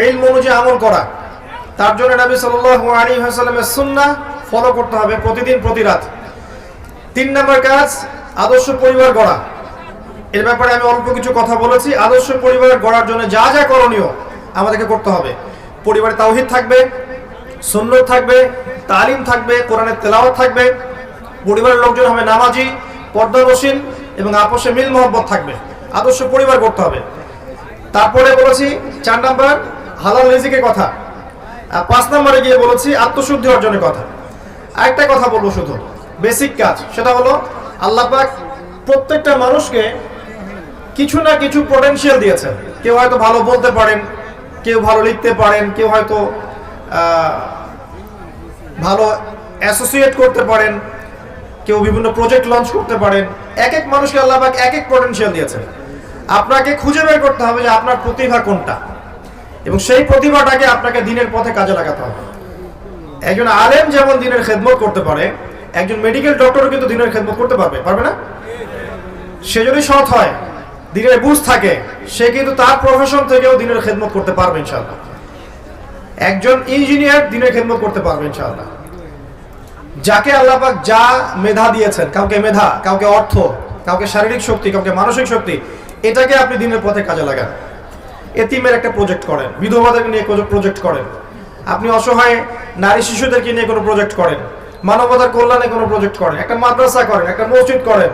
ইলম অনুযায়ী আমল করা। তার জন্য নবী সাল্লাল্লাহু আলাইহি ওয়াসাল্লামের সুন্নাহ ফলো করতে হবে প্রতিদিন প্রতি রাত। 3 নাম্বার কাজ আদর্শ পরিবার গড়া। এর ব্যাপারে আমি অল্প কিছু কথা বলেছি। আদর্শ পরিবার গড়ার জন্য যা যা করণীয় আমাদেরকে করতে হবে। পরিবারে তাওহীদ থাকবে, সুন্নাত থাকবে, তালিম থাকবে, কোরআনের তেলাওয়াত থাকবে, পরিবারের লোকজন হবে নামাজি, পর্দানশীল এবং আপোষে মিল মহব্বত থাকবে। আদর্শ পরিবার করতে হবে। তারপরে বলেছি 4 নাম্বার হালাল রিজিকের কথা। 5 নম্বরে গিয়ে বলেছি আত্মশুদ্ধি অর্জনের কথা। আরেকটা কথা বলবো, শুধু বেসিক কাজ, সেটা হলো আল্লাহ পাক প্রত্যেকটা মানুষকে কিছু না কিছু পটেনশিয়াল দিয়েছেন। কেউ হয়তো ভালো বলতে পারেন, কেউ ভালো লিখতে পারেন, কেউ হয়তো ভালো অ্যাসোসিয়েট করতে পারেন, কেউ বিভিন্ন প্রজেক্ট লঞ্চ করতে পারেন। এক এক মানুষকে আল্লাহ পাক এক এক পটেনশিয়াল দিয়েছেন। আপনাকে খুঁজে বের করতে হবে যে আপনার প্রতিভা কোনটা, এবং সেই প্রতিভাটাকে আপনাকে দিনের পথে কাজে লাগাতে হবে। একজন আলেম যেমন দিনের খেদমত করতে পারে, একজন মেডিকেল ডক্টরও কিন্তু দিনের খেদমত করতে পারবে না? সে যদি সৎ হয়, দিনের বুঝ থাকে, সে কিন্তু তার প্রফেশন থেকেও দিনের খেদমত করতে পারবে ইনশাআল্লাহ। একজন ইঞ্জিনিয়ার দিনের খেদমত করতে পারবে ইনশাআল্লাহ। যাকে আল্লাহ পাক যা মেধা দিয়েছেন, কাউকে মেধা, কাউকে অর্থ, কাউকে শারীরিক শক্তি, কাউকে মানসিক শক্তি, এটাকে আপনি দিনের পথে কাজে লাগান। এতিমের একটা প্রজেক্ট করেন, বিধবাদেরকে নিয়ে প্রজেক্ট করেন, আপনি অসহায় নারী শিশুদেরকে নিয়ে কোনো প্রজেক্ট করেন, মানবতার কল্যাণে কোনো প্রজেক্ট করেন, একটা মাদ্রাসা করেন, একটা মসজিদ করেন,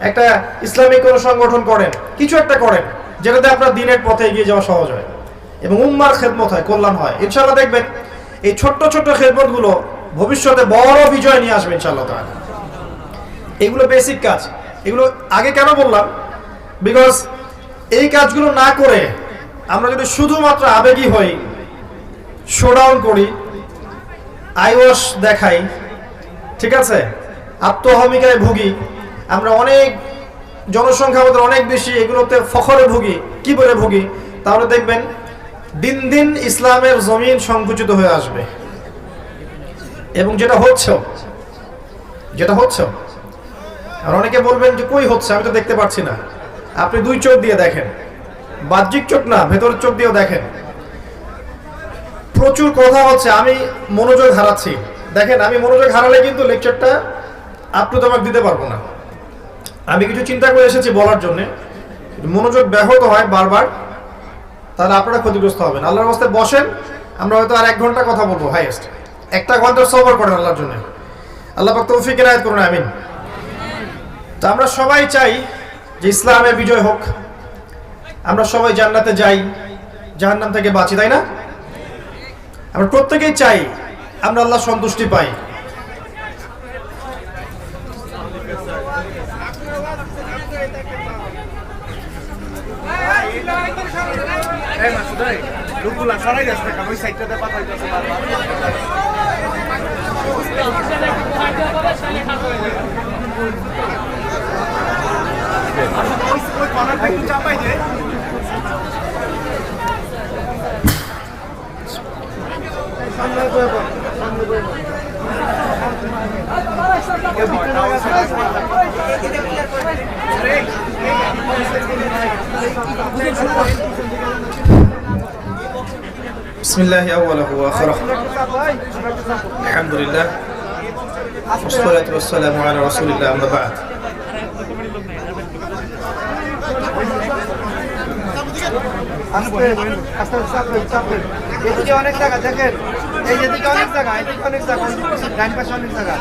একটা ইসলামিক কোনো সংগঠন করেন, কিছু একটা করেন যেটাতে আপনার দিনের পথে এগিয়ে যাওয়া সহজ হয় এবং উম্মার খেদমত হয়, কল্যাণ হয়। ইনশাআল্লাহ দেখবেন এই ছোট্ট ছোট্ট খেদমতগুলো ভবিষ্যতে বড় বিজয় নিয়ে আসবে ইনশাআল্লাহ তাআলা। এগুলো বেসিক কাজ। এগুলো আগে কেন বললাম? বিকজ এই কাজগুলো না করে আমরা যদি শুধুমাত্র আবেগী হই, শোডাউন করি, আইওয়াশ দেখাই, ঠিক আছে, আত্মহমিকায় ভুগি, আমরা অনেক জনসংখ্যা আমাদের অনেক বেশি, এগুলোতে ফখরে ভুগি, কি বলে ভুগি, তাহলে দেখবেন দিন দিন ইসলামের জমিন সংকুচিত হয়ে আসবে। এবং যেটা হচ্ছে আর অনেকে বলবেন যে কই হচ্ছে, আমি তো দেখতে পাচ্ছি না। আপনি 2 চোখ দিয়ে দেখেন, বাহ্যিক চোখ না, ভেতরের চোখ দিয়েও দেখেন। প্রচুর কথা হচ্ছে, আমি মনোযোগ হারাচ্ছি। দেখেন, আমি মনোযোগ হারালে কিন্তু লেকচারটা আপ টু দ্য মার্ক দিতে পারবো না। আমি কিছু চিন্তা করে এসেছি বলার জন্য, মনোযোগ ব্যাহত হয় বারবার, তাহলে আপনারা ক্ষতিগ্রস্ত হবেন। আল্লাহর রাস্তায় বসেন, আমরা হয়তো আর 1 ঘন্টা কথা বলবো হাইয়েস্ট। 1 ঘন্টা সবর করেন আল্লাহর জন্য। আল্লাহ পাক তৌফিক এনায়েত করুন, আমিন। তো আমরা সবাই চাই যে ইসলামের বিজয় হোক, আমরা সবাই জান্নাতে যাই, জাহান্নাম থেকে বাঁচি, তাই না? আমরা প্রত্যেকেই চাই আমরা আল্লাহ সন্তুষ্টি পাই। بسم الله أوله وآخره الحمد لله والصلاة والسلام على رسول الله أما بعد এদিকে অনেক জায়গা দেখেন, এই যেদিকে অনেক জায়গা, এদিকে অনেক জায়গা, ডান পাশে অনেক জায়গা।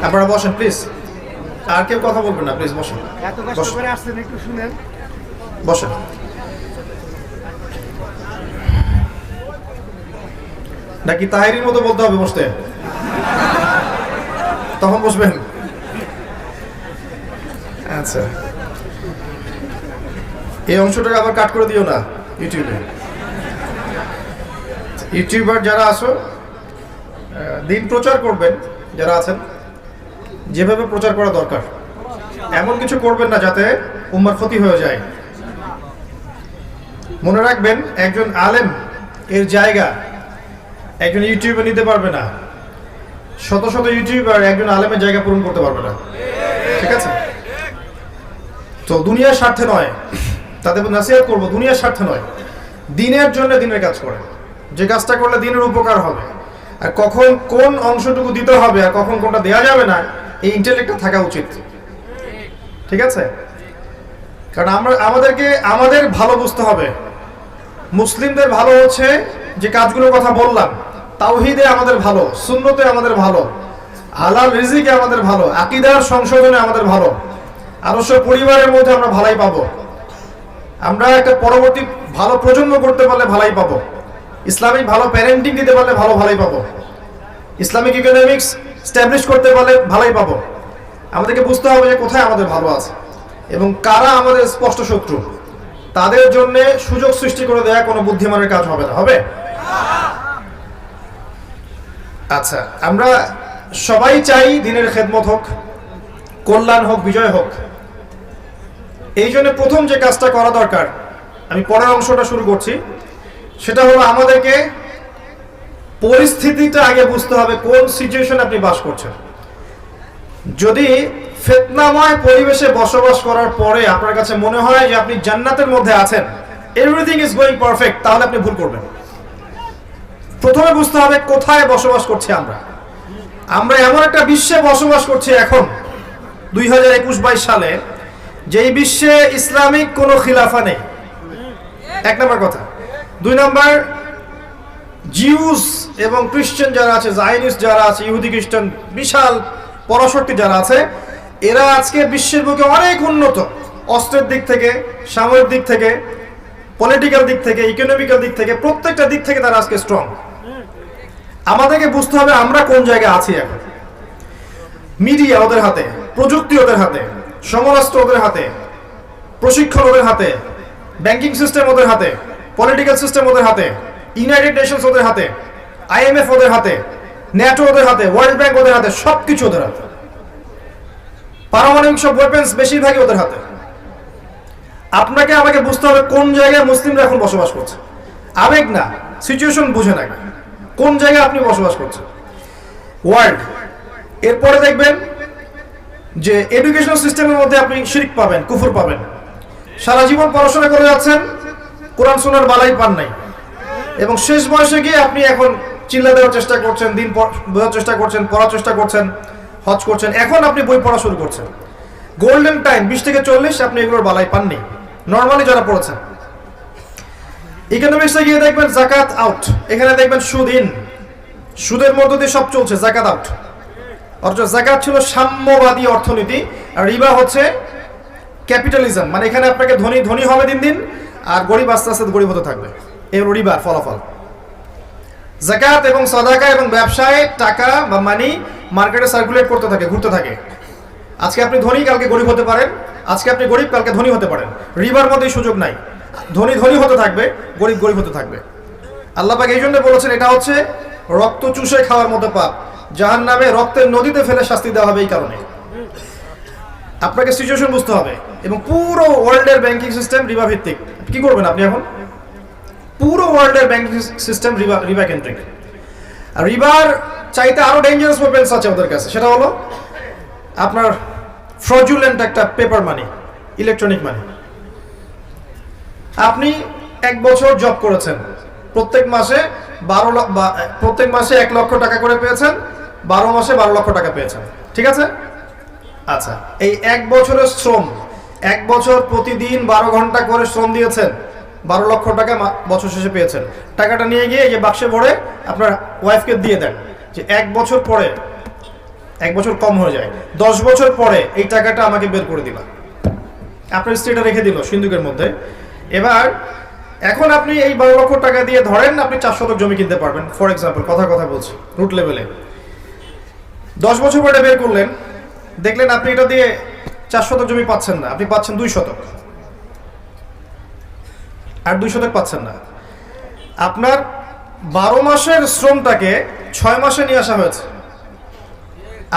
আপনারা বসেন প্লিজ, আর কেউ কথা বলবেন না, প্লিজ বসেন এত কষ্ট করে আসছেন, একটু শুনেন। বসেন। নাকি তাহেরির মতো বলতে হবে বসতে? তখন বসবেন। আচ্ছা, এই অংশটাকে আবার কাট করে দিও না ইউটিউবে। ইউটিউবার যারা আছো, দিন প্রচার করবেন যারা আছেন, যেভাবে প্রচার করা দরকার এমন কিছু করবেন না যাতে উম্মার ক্ষতি হয়ে যায়। মনে রাখবেন, একজন আলেম এর জায়গা একজন ইউটিউবে নিতে পারবে না। শত শত ইউটিউবার একজন আলেমের জায়গা পূরণ করতে পারবে না, ঠিক আছে? তো দুনিয়ার স্বার্থে নয়, তাদের নসিহত করবো, দুনিয়ার স্বার্থে নয়, দিনের জন্য দিনের কাজ করে। যে কাজটা করলে দিনের উপকার হবে, আর কখন কোন অংশটুকু দিতে হবে আর কখন কোনটা দেওয়া যাবে না, এই ইন্টেলেক্টটা থাকা উচিত, ঠিক আছে? কারণ আমাদেরকে আমাদের ভালো বুঝতে হবে। মুসলিমদের ভালো হচ্ছে যে কাজগুলোর কথা বললাম, তাওহীদে আমাদের ভালো, সুন্নতে আমাদের ভালো, হালাল রিজিকে আমাদের ভালো, আকীদার সংশোধনে আমাদের ভালো, আদর্শ পরিবারের মধ্যে আমরা ভালাই পাবো। আমরা একটা পরবর্তী ভালো প্রজন্ম করতে পারলে ভালাই পাবো। ইসলামিক ভালো প্যারেন্টিং দিতে পারলে ভালাই পাবো। ইসলামিক ইকোনমিক্স স্ট্যাবলিশ করতে পারলে ভালাই পাবো। আমাদেরকে বুঝতে হবে যে কোথায় আমাদের ভালো আছে এবং কারা আমাদের স্পষ্ট শত্রু। তাদের জন্য সুযোগ সৃষ্টি করে দেয়া কোনো বুদ্ধিমানের কাজ হবে না, হবে? আচ্ছা, আমরা সবাই চাই দিনের খেদমত হোক, কল্যাণ হোক, বিজয় হোক। এই জন্য প্রথম যে কাজটা করা দরকার, আমি পরের অংশটা শুরু করছি, সেটা হলো আমাদেরকে পরিস্থিতিটা আগে বুঝতে হবে, কোন সিচুয়েশন আপনি বাস করছেন। যদি ফিতনাময় পরিবেশে বসবাস করার পরে আপনার কাছে মনে হয় যে আপনি জান্নাতের মধ্যে আছেন, এভরিথিং ইজ গোয়িং পারফেক্ট, তাহলে আপনি ভুল করবেন। প্রথমে বুঝতে হবে কোথায় বসবাস করছি আমরা। আমরা এমন একটা বিশ্বে বসবাস করছি এখন 2021-22 সালে, যেই বিশ্বে ইসলামিক কোনো খিলাফা নেই, এক নম্বর কথা। দুই নম্বর, জিউস এবং খ্রিস্টান যারা আছে, জায়নিস্ট যারা আছে, ইহুদি খ্রিস্টান বিশাল পরাশক্তি যারা আছে, এরা আজকে বিশ্বের বুকে অনেক উন্নত, অস্ত্রের দিক থেকে, সামরিক দিক থেকে, পলিটিক্যাল দিক থেকে, ইকোনমিক্যাল দিক থেকে, প্রত্যেকটা দিক থেকে তারা আজকে স্ট্রং। আমাদেরকে বুঝতে হবে আমরা কোন জায়গায় আছি এখন। মিডিয়া ওদের হাতে, প্রযুক্তি ওদের হাতে, সমরাস্ত্র ওদের হাতে, প্রশিক্ষণ ওদের হাতে, ব্যাংকিং সিস্টেম ওদের হাতে, পলিটিক্যাল সিস্টেম ওদের হাতে, ইউনাইটেড নেশনস ওদের হাতে, IMF ওদের হাতে, ন্যাটো ওদের হাতে, ওয়ার্ল্ড ব্যাংক ওদের হাতে, সবকিছু ওদের হাতে। পারমাণবিক সব ওয়েপন্স বেশিরভাগই ওদের হাতে। আপনাকে আমাকে বুঝতে হবে কোন জায়গায় মুসলিমরা এখন বসবাস করছে। আবেগ না, সিচুয়েশন বুঝে না, কোন জায়গায় আপনি বসবাস করছেন ওয়ার্ল্ড। এরপরে দেখবেন যে এডুকেশনাল সিস্টেমের মধ্যে আপনি শিরক পাবেন, কুফর পাবেন। সারা জীবন পড়াশোনা করে যাচ্ছেন, কোরআন শোনার বালাই পান নাই, এবং শেষ বয়সে গিয়ে আপনি এখন চিল্লা দেওয়ার চেষ্টা করছেন, দিন বোঝার চেষ্টা করছেন, পড়ার চেষ্টা করছেন, হজ করছেন। এখন আপনি বই পড়া শুরু করছেন। গোল্ডেন টাইম 20 থেকে 40 আপনি এগুলোর বালাই পাননি, নর্মালি যারা পড়েছেন। ইকোনমিক্সে গিয়ে দেখবেন জাকাত আউট, এখানে দেখবেন সুদ ইন, সুদের মধ্য দিয়ে সব চলছে, জাকাত আউট। অথচ জাকাত ছিল সাম্যবাদী অর্থনীতি, আর রিবা হচ্ছে ক্যাপিটালিজম, মানে এখানে আপনাকে ধনী ধনী হবে দিন দিন, আর গরিব আস্তে আস্তে গরিব হতে থাকবে। এর রিবার ফলাফল। যাকাত এবং সাদাকা এবং ব্যবসায় টাকা বা মানি মার্কেটে সার্কুলেট করতে থাকে, ঘুরতে থাকে। আজকে আপনি ধনী, কালকে গরিব হতে পারেন, আজকে আপনি গরিব, কালকে ধনী হতে পারেন। রিবার মধ্যে সুযোগ নাই, ধনী ধনী হতে থাকবে, গরিব গরিব হতে থাকবে। আল্লাহ পাক এই জন্য বলেছেন এটা হচ্ছে রক্ত চুষে খাওয়ার মতো পাপ। জাহান্নামে রক্তের নদীতে ফেলে শাস্তি দেওয়া হবে এই কারণে। আপনাকে সিচুয়েশন বুঝতে হবে। এবং পুরো ওয়ার্ল্ডের ব্যাংকিং সিস্টেম রিবা ভিত্তিক। কি করবেন আপনি এখন? পুরো ওয়ার্ল্ডের ব্যাংকিং সিস্টেম রিবা কেন্দ্রিক। আর রিবার চাইতে আরো ডেঞ্জারাস ওয়েপেন্স আছে ওদের কাছে, সেটা হলো আপনার ফ্রডুলেন্ট একটা পেপার মানি, ইলেকট্রনিক মানি। আপনি 1 বছর জব করেছেন, প্রত্যেক মাসে 1 লক্ষ টাকা করে পেয়েছেন, 12 মাসে 12 লক্ষ টাকা পেয়েছেন, ঠিক আছে? আচ্ছা, এই 1 বছরের শ্রম, 1 বছর প্রতিদিন 12 ঘন্টা করে শ্রম দিয়েছেন, 12 লক্ষ টাকা বছর শেষে পেয়েছেন। টাকাটা নিয়ে গিয়ে এই যে বাক্সে ভরে আপনার ওয়াইফকে দিয়ে দেন, যে 1 বছর পরে, 1 বছর কম হয়ে যায়, 10 বছর পরে এই টাকাটা আমাকে বের করে দিবা। আপনার স্ত্রীটা রেখে দিল সিন্ধুকের মধ্যে। এবার এখন আপনি এই 12 লক্ষ টাকা দিয়ে ধরেন আপনি 4 শতক জমি কিনতে পারবেন, ফর এক্সাম্পল, কথা বলছি রুট লেভেলে। 10 বছর পরে বের করলেন, দেখলেন আপনি এটা দিয়ে 4 শতক জমি পাচ্ছেন না, আপনি পাচ্ছেন 2 শতক, আর 2 শতক পাচ্ছেন না। আপনার 12 মাসের শ্রমটাকে 6 মাসে নিয়ে আসা হয়েছে।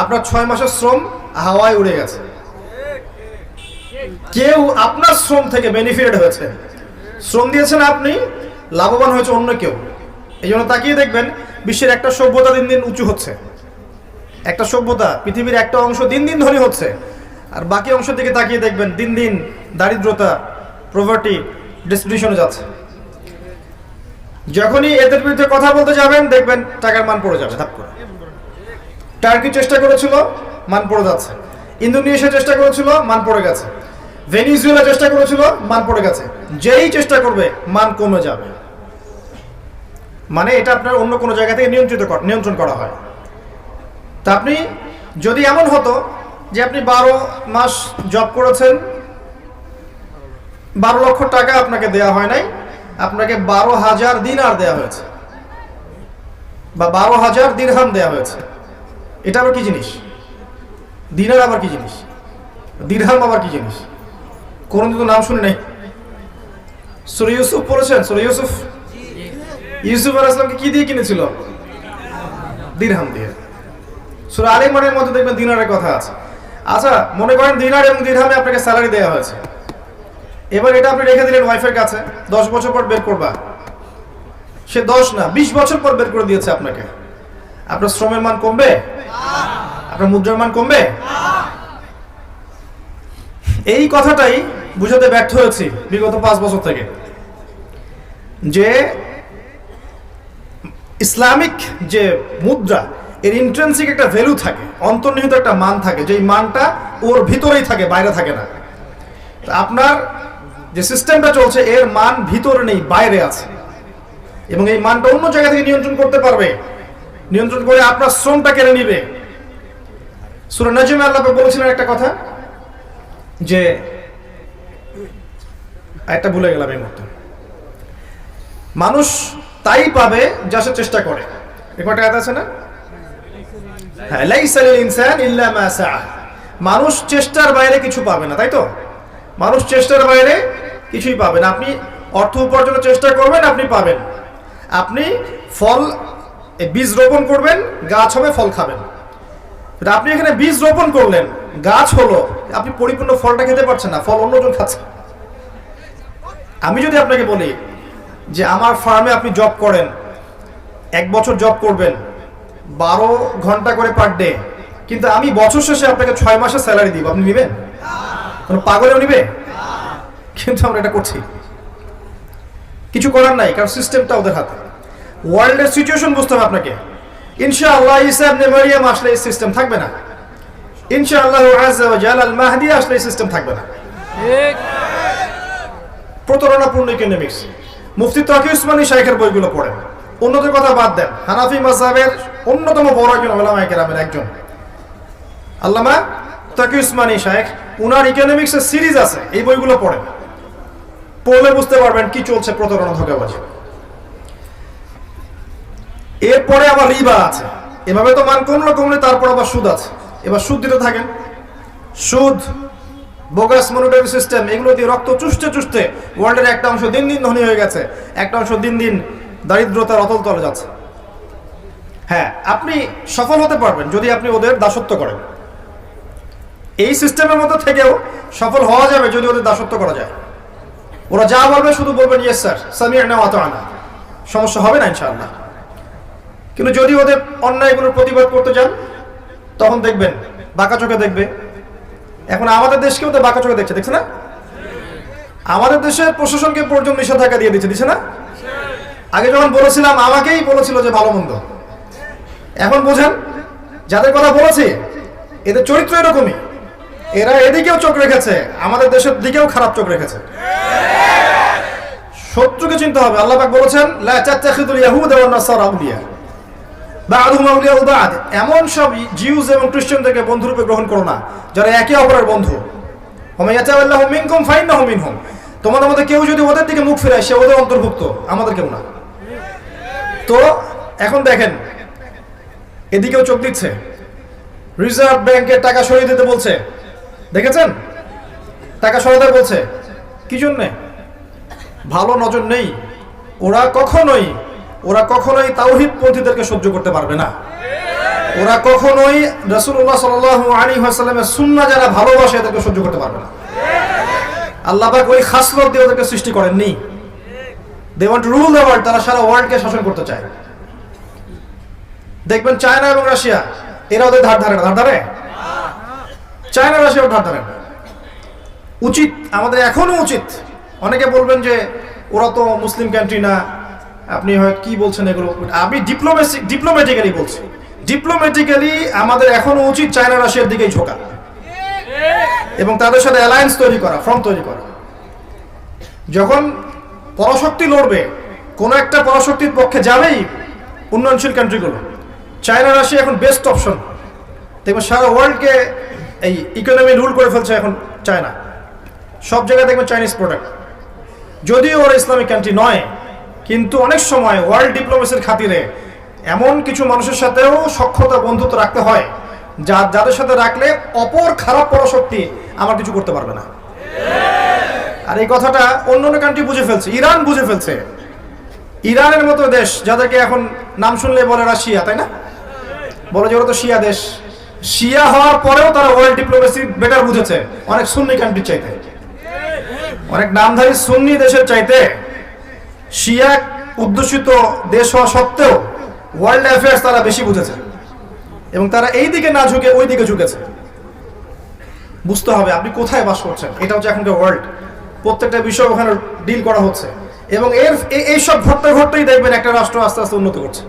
আপনার 6 মাসের শ্রম হাওয়ায় উড়ে গেছে। কেউ আপনার শ্রম থেকে বেনিফিটেড হয়েছে, শ্রম দিয়েছেন আপনি, লাভবান হয়েছে অন্য কেউ। এই জন্য তাকিয়ে দেখবেন বিশ্বের একটা সভ্যতা দিন দিন উঁচু হচ্ছে, একটা সভ্যতা, পৃথিবীর একটা অংশ দিন দিন ধনী হচ্ছে, আর বাকি অংশের দিকে তাকিয়ে দেখবেন দিন দিন দারিদ্রতা, প্রভার্টি, ডিস্ট্রিবিউশনে যাচ্ছে। যখনই এদের বিরুদ্ধে কথা বলতে যাবেন দেখবেন টাকার মান পড়ে যাবে ধাপ করে। টার্কি চেষ্টা করেছিল, মান পড়ে যাচ্ছে। ইন্দোনেশিয়া চেষ্টা করেছিল, মান পড়ে গেছে। ভেনিজুয়েলা চেষ্টা করেছিল, মান পড়ে গেছে। যেই চেষ্টা করবে মান কমে যাবে। মানে এটা আপনার অন্য কোনো জায়গা থেকে নিয়ন্ত্রণ করা হয়। তা আপনি যদি এমন হতো যে আপনি 12 মাস জব করেছেন, 12 লক্ষ টাকা আপনাকে দেয়া হয় নাই, আপনাকে 12,000 দিনার দেয়া হয়েছে, বা 12,000 দিরহাম দেয়া হয়েছে। এটা আবার কি জিনিস? দিনার আবার কি জিনিস? দিরহাম আবার কি জিনিস? কোনদিন তো নাম শুনে নাই। সূরা ইউসুফ পড়েছেন? সূরা ইউসুফ আলাইহিস সালামকে কি দিয়ে কিনেছিল? দিরহাম দিয়ে। সূরা আলে ইমরানের মধ্যে দেখবেন দিনারের কথা আছে। আচ্ছা, মনে করেন দিনার এবং দিরহামে আপনাকে স্যালারি দেওয়া হয়েছে। এবার এটা আপনি রেখে দিলেন ওয়াইফের কাছে, 10 বছর পর বের করবা। সে 10 না 20 বছর পর বের করে দিয়েছে আপনাকে। আপনার শ্রমের মান কমবে? আপনার মুদ্রার মান কমবে? এই কথাটাই বুঝাতে ব্যর্থ হয়েছি বিগত 5 বছর থেকে, যে ইসলামিক যে মুদ্রা, এর ইন্ট্রিনসিক একটা ভ্যালু থাকে, অন্তর্নিহিত একটা মান থাকে, যেই মানটা ওর ভিতরেই থাকে, বাইরে থাকে না। আপনার যে সিস্টেমটা চলছে এর মান ভিতরে নেই, বাইরে আছে, এবং এই মানটা অন্য জায়গা থেকে নিয়ন্ত্রণ করতে পারবে, নিয়ন্ত্রণ করে আপনার শ্রমটা কেড়ে নিবে। সূরা নাজমে আল্লাহ বলেছিলেন একটা কথা, যে একটা ভুলে গেলাম এই মুহূর্তে, মানুষ তাই পাবে যা সে চেষ্টা করে। এই কটা কথা আছে না? হ্যাঁ, লাইসা লিল ইনসান ইল্লা মা সাআ। মানুষ চেষ্টার বাইরে কিছু পাবে না, তাই তো? মানুষ চেষ্টার বাইরে কিছুই পাবে না। আপনি অর্থ উপার্জনের চেষ্টা করবেন, আপনি পাবেন। আপনি ফল, বীজ রোপণ করবেন, গাছ হবে, ফল খাবেন। আপনি এখানে বীজ রোপণ করলেন, গাছ হলো, আপনি পরিপূর্ণ ফলটা খেতে পারছেন না, ফল অন্যজন খাচ্ছে। আমি যদি আপনাকে বলি যে আমার ফার্মে আপনি জব করেন, 1 বছর জব করবেন, 12 ঘন্টা করে পার ডে, কিন্তু আমি বছর শেষে আপনাকে 6 মাসের স্যালারি দিব, আপনি নেবেন? কোনো পাগলেও নিবে? কিন্তু আমরা এটা করছি, কিছু করার নাই, কারণ সিস্টেমটা ওদের হাতে। ওয়ার্ল্ডের সিচুয়েশন বুঝতে হবে আপনাকে। ইনশাআল্লাহ ঈসা ইবনে মারইয়াম আসলে এই সিস্টেম থাকবে না। ইনশাআল্লাহ আযজা ওয়া জাল আল মাহদি আসলে এই সিস্টেম থাকবে না। ঠিক। প্রতারণাপূর্ণ ইকোনমিক্স। মুফতি তাকি উসমানী শাইখের বইগুলো পড়েন, অন্যদের কথা বাদ দেন। হানাফি মাযহাবের অন্যতম বড় একজন উলামায়ে কেরামের একজন আল্লামা তাকি উসমানী শাইখ, উনার ইকোনমিক্সের সিরিজ আছে, এই বইগুলো পড়েন, পড়লে বুঝতে পারবেন কি চলছে প্রতারণা, ধোঁকাবাজি। এরপরে আবার রিবা আছে। এভাবে তো মান কমলে তারপর আবার সুদ আছে। এবার সুদ দিতে থাকেন, সুদ, বোগাস মনিটারি সিস্টেম, এগুলো দিয়ে রক্ত চুষতে ওয়ার্ল্ডের একটা অংশ দিন দিন ধনী হয়ে গেছে, একটা অংশ দিন দিন দারিদ্রতার অতল তলে যাচ্ছে। হ্যাঁ, আপনি সফল হতে পারবেন যদি আপনি ওদের দাসত্ব করেন। এই সিস্টেমের মধ্যে থেকেও সফল হওয়া যাবে যদি ওদের দাসত্ব করা যায়। ওরা যা বলবে শুধু বলবেন ইয়েস স্যার, সামি'না ওয়া আতা'না, সমস্যা হবে না ইনশাআল্লাহ। কিন্তু যদি ওদের অন্যায়গুলোর প্রতিবাদ করতে যান তখন দেখবেন বাঁকা চোখে দেখবে। এখন আমাদের দেশকেও তো বাঁকা চোখে দেখছে না? আমাদের দেশের প্রশাসনকে পর্যন্ত নিষেধাজ্ঞা দিয়ে দিচ্ছে না? আগে যখন বলেছিলাম আমাকেই বলেছিল যে ভালো মন্দ, এখন বোঝেন যাদের কথা বলেছি এদের চরিত্র এরকমই। এরা এদিকেও চোখ রেখেছে, আমাদের দেশের দিকেও খারাপ চোখ রেখেছে। শত্রুকে চিনতে হবে। আল্লাহ পাক বলেছেন লা তাত্তাখিযুল ইয়াহুদা ওয়ান নাসারা আউলিয়া বা'দুহুম আউলিয়াউ বা'দ, এমন সব জিউস এবং খ্রিস্টানদেরকে বন্ধুরূপে গ্রহণ করো না যারা একে অপরের বন্ধু। ওয়া মান ইয়াতাওয়াল্লাহু মিনকুম ফাইন্নাহু মিনহুম, তোমাদের মধ্যে কেউ যদি ওদের দিকে মুখ ফিরায় সে ওদের অন্তর্ভুক্ত, আমাদের কেউ না। তো এখন দেখেন এদিকেও চোখ দিচ্ছে, রিজার্ভ ব্যাংকের টাকা সরিয়ে দিতে বলছে, দেখেছেন? টাকা সরাতে বলছে কি জন্যে? ভালো নজর নেই। ওরা কখনোই তাওহীদপন্থীদেরকে সহ্য করতে পারবে না। ওরা কখনোই রাসূলুল্লাহ সাল্লাল্লাহু আলাইহি ওয়াসাল্লামের সুন্নাহ যারা ভালোবাসে এদেরকে সহ্য করতে পারবে না। আল্লাহ পাক ওই খাসলত দিয়ে ওদেরকে সৃষ্টি করেননি। They want to rule the world, তারা সারা ওয়ার্ল্ডকে শাসন করতে চায়। দেখবেন চায়না এবং রাশিয়া এরা ওদের ধার ধারে চায়না রাশিয়াও ধার ধারে। উচিত, আমাদের এখনো উচিত। অনেকে বলবেন যে ওরা তো মুসলিম কান্ট্রি না, আপনি হয়তো কি বলছেন এগুলো। আমি ডিপ্লোম্যাটিক্যালি বলছি, ডিপ্লোম্যাটিক্যালি আমাদের এখনো উচিত চায়না রাশিয়ার দিকেই ঝোঁকা এবং তাদের সাথে অ্যালায়েন্স তৈরি করা, ফ্রন্ট তৈরি করা। যখন পরাশক্তি লড়বে, কোনো একটা পরাশক্তির পক্ষে যাবেই উন্নয়নশীল কান্ট্রিগুলো। চায়না রাশিয়া এখন বেস্ট অপশন। দেখবেন সারা ওয়ার্ল্ডকে এই ইকোনমি রুল করে ফেলছে এখন চায়না। সব জায়গায় দেখবেন চাইনিজ প্রোডাক্ট। যদিও ওরা ইসলামিক কান্ট্রি নয়, কিন্তু অনেক সময় ওয়ার্ল্ড ডিপ্লোমেসির খাতিরে এমন কিছু মানুষের সাথেও সখ্যতা বন্ধুত্ব রাখতে হয় যাদের সাথে রাখলে অপর খারাপ পরাশক্তি আমার কিছু করতে পারবে না। আর এই কথাটা অন্য কান্ট্রি বুঝে ফেলছে, ইরান বুঝে ফেলছে। ইরানের মতো দেশ যাদেরকে এখন নাম শুনলে বলে রাশিয়া, তাই না? বলে যে ওরা তো শিয়া দেশ। শিয়া হওয়ার পরেও তারা ওয়ার্ল্ড ডিপ্লোমেসি বেটার বুঝেছে অনেক সুন্নি কান্ট্রির চাইতে, অনেক নামধারী সুন্নি দেশের চাইতে। শিয়া উদ্দেশিত দেশ হওয়া সত্ত্বেও ওয়ার্ল্ড অ্যাফেয়ার্স তারা বেশি বুঝেছে এবং তারা এই দিকে না ঝুঁকে ওই দিকে ঝুঁকেছে। বুঝতে হবে আপনি কোথায় বাস করছেন। এটা হচ্ছে এখনকার ওয়ার্ল্ড। প্রত্যেকটা বিষয় ওখানে ডিল করা হচ্ছে এবং এইসব ঘটতেই দেখবেন একটা রাষ্ট্র আস্তে আস্তে উন্নত করছে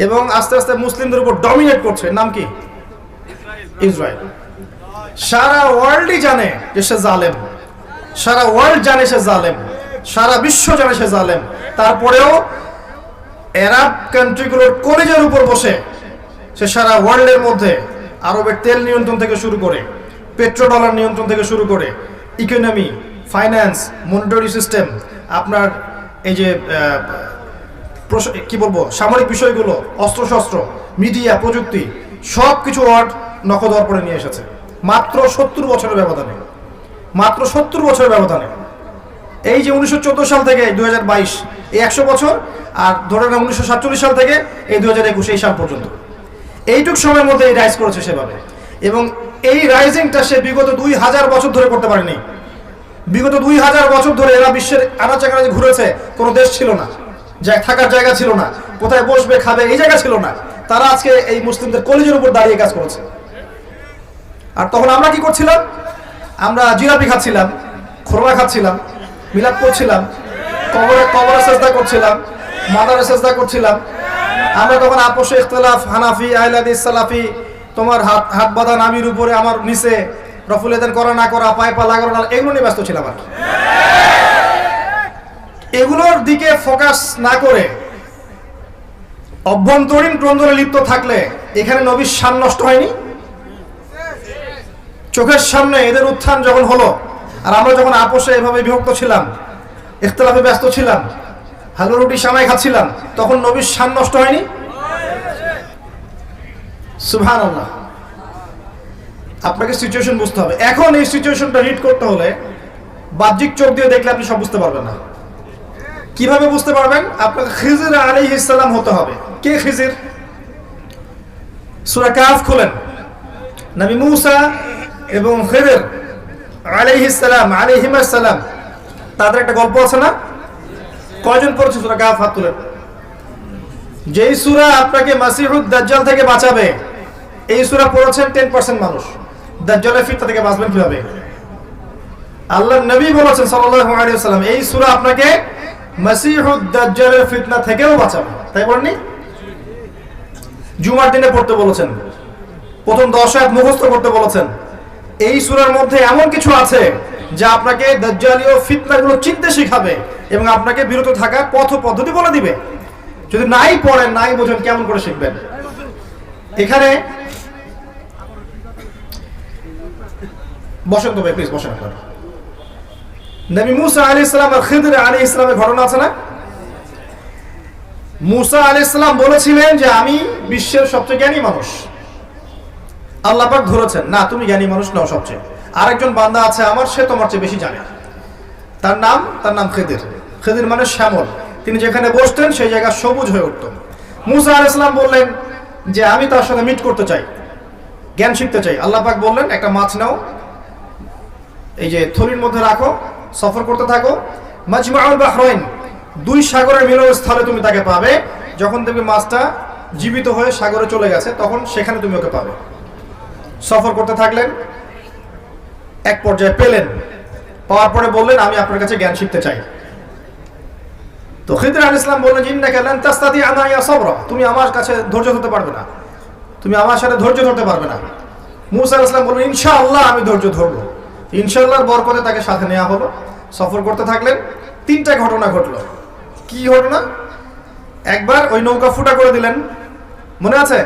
এবং আস্তে আস্তে মুসলিমদের উপর ডমিনেট করছে। নাম কি? ইসরায়েল। সারা ওয়ার্ল্ডই জানে যে সে জালেম, সারা ওয়ার্ল্ড জানে সে জালেম, সারা বিশ্ব জানে সে জালেম। তারপরেও আরব কান্ট্রিগুলোর কলেজের উপর বসে সে সারা ওয়ার্ল্ডের মধ্যে আরবের তেল নিয়ন্ত্রণ থেকে শুরু করে, পেট্রো ডলার নিয়ন্ত্রণ থেকে শুরু করে, ইকোনমি, ফাইন্যান্স, মনিটারি সিস্টেম, আপনার এই যে কি বলবো সামরিক বিষয়গুলো, অস্ত্রশস্ত্র, মিডিয়া, প্রযুক্তি, সব কিছু ওয়ার্ড নখদর করে নিয়ে এসেছে মাত্র 70 বছরের ব্যবধানে। মাত্র 70 বছরের ব্যবধানে। এই যে 1914 সাল থেকে 2022 এই 100 বছর, আর ধরে না 1947 সাল থেকে এই 2021 এই সাল পর্যন্ত, এইটুক সময়ের মধ্যে এই রাইজ করেছে সেভাবে। এবং এই রাইজিংটা সে বিগত 2000 বছর ধরে করতে পারেনি। বিগত 2000 বছর ধরে এরা বিশ্বের আনাচে কানাচে ঘুরেছে, কোনো দেশ ছিল না, থাকার জায়গা ছিল না, কোথায় বসবে খাবে এই জায়গা ছিল না। তারা আজকে এই মুসলিমদের কলেজের উপর দাঁড়িয়ে কাজ করেছে। আর তখন আমরা কি করছিলাম? আমরা জিলাপি খাচ্ছিলাম, খোরমা খাচ্ছিলাম, মিলাদ করছিলাম, কবরে সেজদা করছিলাম, মাদারে সেজদা করছিলাম। আমরা তখন আপোষে ইখতিলাফ, হানাফি, আহলে হাদিস, সালাফি, তোমার হাত বাঁধা নামির উপরে আমার নিচে, রফুল এদান করা না করা, পায়ে পা লাগানো না, এগুলো নিয়ে ব্যস্ত ছিলাম। আর এগুলোর দিকে ফোকাস না করে অভ্যন্তরীণ দ্বন্দ্বে লিপ্ত থাকলে এখানে নবীর শান নষ্ট হয়নি? চোখের সামনে এদের উত্থান যখন হলো, আর আমরা যখন আপোষে এভাবে বিভক্ত ছিলাম, ইখতিলাফে ব্যস্ত ছিলাম, হালুয়া রুটি সামাই খাচ্ছিলাম, তখন নবীর শান নষ্ট হয়নি? সুবহানাল্লাহ। আপনাকে সিচুয়েশন বুঝতে হবে। এখন এই সিচুয়েশনটা রিড করতে হলে বাহ্যিক চোখ দিয়ে দেখলে আপনি সব বুঝতে পারবেন না। কিভাবে বুঝতে পারবেন? আপনাকে খিজির আলাইহিস সালাম হতে হবে। কে খিজির? সূরা কাফ খুলেন। নবী মূসা এবং খিদর আলাইহিস সালাম তাদের একটা গল্প আছে না? কয়জন পড়েছে সূরা কাফ? হাত তুলেন। যেই সূরা আপনাকে মাসিহুদ দাজ্জাল থেকে বাঁচাবে, এই সূরা পড়েছেন 10% মানুষ। দাজ্জালের ফিতনা থেকে বাঁচবেন কিভাবে? আল্লাহর নবী বলেছেন সাল্লাল্লাহু আলাইহি ওয়াসাল্লাম, এই সূরা আপনাকে মাসিহুদ দাজ্জালের ফিতনা থেকেও বাঁচাবে। তাই বলেননি? জুমার দিনে পড়তে বলেছেন, প্রথম 10 আয়াত মুখস্থ করতে বলেছেন। এই সূরার মধ্যে এমন কিছু আছে যা আপনাকে দাজ্জালীয় ফিতনাগুলো চিনতে শেখাবে এবং আপনাকে বিরত থাকার পথ পদ্ধতি বলে দিবে। যদি নাই পড়েন, নাই বোঝেন, কেমন করে শিখবেন? এখানে বসেন তো ভাই, প্লিজ বসেন। আপনারা নবী মূসা আলাইহিস সালাম আর খিদর আলাইহিস সালামের ঘটনা আছে না? মূসা আলাইহিস সালাম বলেছিলেন যে আমি বিশ্বের সবচেয়ে জ্ঞানী মানুষ। আল্লাহ পাক ধরেছেন, না তুমি জ্ঞানী মানুষ নও সবচেয়ে, আরেকজন বান্দা আছে আমার, সে তোমার চেয়ে বেশি জানে। তার নাম খিদর। খিদর মানে শ্যামল। তিনি যেখানে বসতেন সেই জায়গা সবুজ হয়ে উঠত। মূসা আলাইহিস সালাম বললেন যে আমি তার সাথে মিট করতে চাই, জ্ঞান শিখতে চাই। আল্লাহ পাক বললেন একটা মাছ নাও, এই যে থলির মধ্যে রাখো, সফর করতে থাকো। মাজমাউল বাহরাইন, দুই সাগরের মিলনস্থলে তুমি তাকে পাবে। যখন দেখবে মাছটা জীবিত হয়ে সাগরে চলে গেছে, তখন সেখানে তুমি ওকে পাবে। সফর করতে থাকলেন, এক পর্যায়ে পেলেন। পাওয়ার পরে বললেন আমি আপনার কাছে জ্ঞান শিখতে চাই। তো খিদর আলাইহিস সালাম বললেন ইন্নাকা লান তাস্তাতিআ মাইয়া সাবরা, তুমি আমার কাছে ধৈর্য ধরতে পারবে না, তুমি আমার সাথে ধৈর্য ধরতে পারবে না। মূসা আলাইহিস সালাম বললেন ইনশাআল্লাহ আমি ধৈর্য ধরব। ইনশাআল্লাহর বরকতে তাকে সাথে নেওয়া হলো। সফর করতে থাকলেন। 3টা ঘটনা ঘটলো। কি ঘটনা? একবার ওই নৌকা ফুটা করে দিলেন, মনে আছে?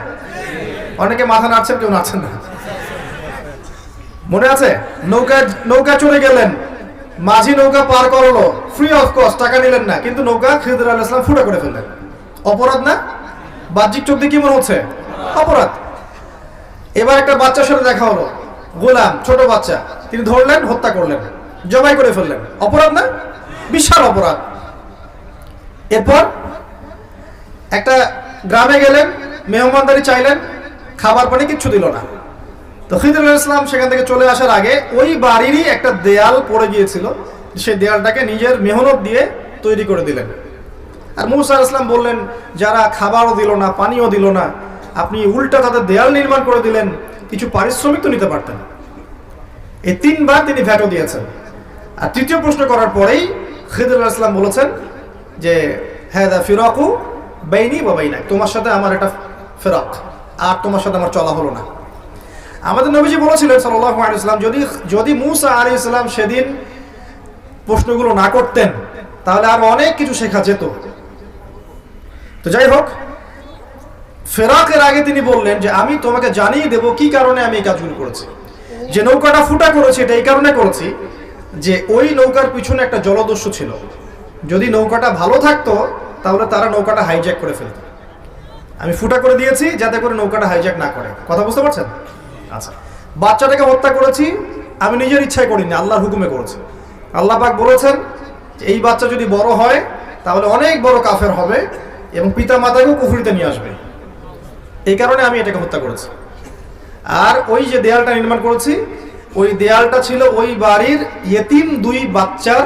অনেকে মাথা নাড়ছেন, কেউ নাড়ছেন না। মনে আছে? নৌকা চলে গেলেন, মাঝি নৌকা পার করলো, ফ্রি অফ কস্ট, টাকা নিলেন না, কিন্তু নৌকা খিদর আলাইহিস সালাম ফুটা করে ফেললেন। অপরাধ না? বাহ্যিক চোখ দিয়ে কি মনে হচ্ছে? অপরাধ। এবার একটা বাচ্চার সাথে দেখা হলো, গোলাম, ছোট বাচ্চা, তিনি ধরলেন, হত্যা করলেন, জবাই করে ফেললেন। অপরাধ না? বিশাল অপরাধ। এরপর একটা গ্রামে গেলেন, মেহমানদারি চাইলেন, খাবার পানি কিচ্ছু দিল না। তো খিদর আলাইহিস সালাম সেখান থেকে চলে আসার আগে ওই বাড়িরই একটা দেয়াল পড়ে গিয়েছিল, সেই দেয়ালটাকে নিজের মেহনত দিয়ে তৈরি করে দিলেন। আর মূসা আলাইহিস সালাম বললেন যারা খাবারও দিল না, পানিও দিল না, আপনি উল্টা তাদের দেয়াল নির্মাণ করে দিলেন, কিছু পারিশ্রমিক তো নিতে পারতেন। এই 3বার তিনি ভ্যাটও দিয়েছেন। আর তৃতীয় প্রশ্ন করার পরেই খিদর আলাইহিস সালাম বলেছেন যে হাদা ফিরাকু বাইনি ওয়া বাইনাক, তোমার সাথে আমার একটা ফিরাক, আর তোমার সাথে আমার চলা হলো না। আমাদের নবীজি বলেছিলেন সাল্লাল্লাহু আলাইহি ওয়াসাল্লাম যদি মূসা আলাইহিস সালাম সেদিন প্রশ্নগুলো না করতেন তাহলে আর অনেক কিছু শেখা যেত। তো যাই হোক, ফেরাকের আগে তিনি বললেন যে আমি তোমাকে জানিয়ে দেব কি কারণে আমি এই কাজগুলো করেছি। যে নৌকাটা ফুটা করেছি এটা এই কারণে করেছি যে ওই নৌকার পিছনে একটা জলদস্যু ছিল। যদি নৌকাটা ভালো থাকতো তাহলে তারা নৌকাটা হাইজ্যাক করে ফেলত। আমি ফুটা করে দিয়েছি যাতে করে নৌকাটা হাইজ্যাক না করে। কথা বুঝতে পারছেন? আচ্ছা, বাচ্চাটাকে হত্যা করেছি আমি নিজের ইচ্ছায় করিনি, আল্লাহর হুকুমে করেছি। আল্লাহ পাক বলেছেন যে এই বাচ্চা যদি বড় হয় তাহলে অনেক বড় কাফের হবে এবং পিতা মাতাকেও কুফরিতে নিয়ে আসবে। এই কারণে আমি এটাকে হত্যা করেছি। আর ওই যে দেয়ালটা নির্মাণ করেছি, ওই দেয়ালটা ছিল ওই বাড়ির ইয়েতিম 2 বাচ্চার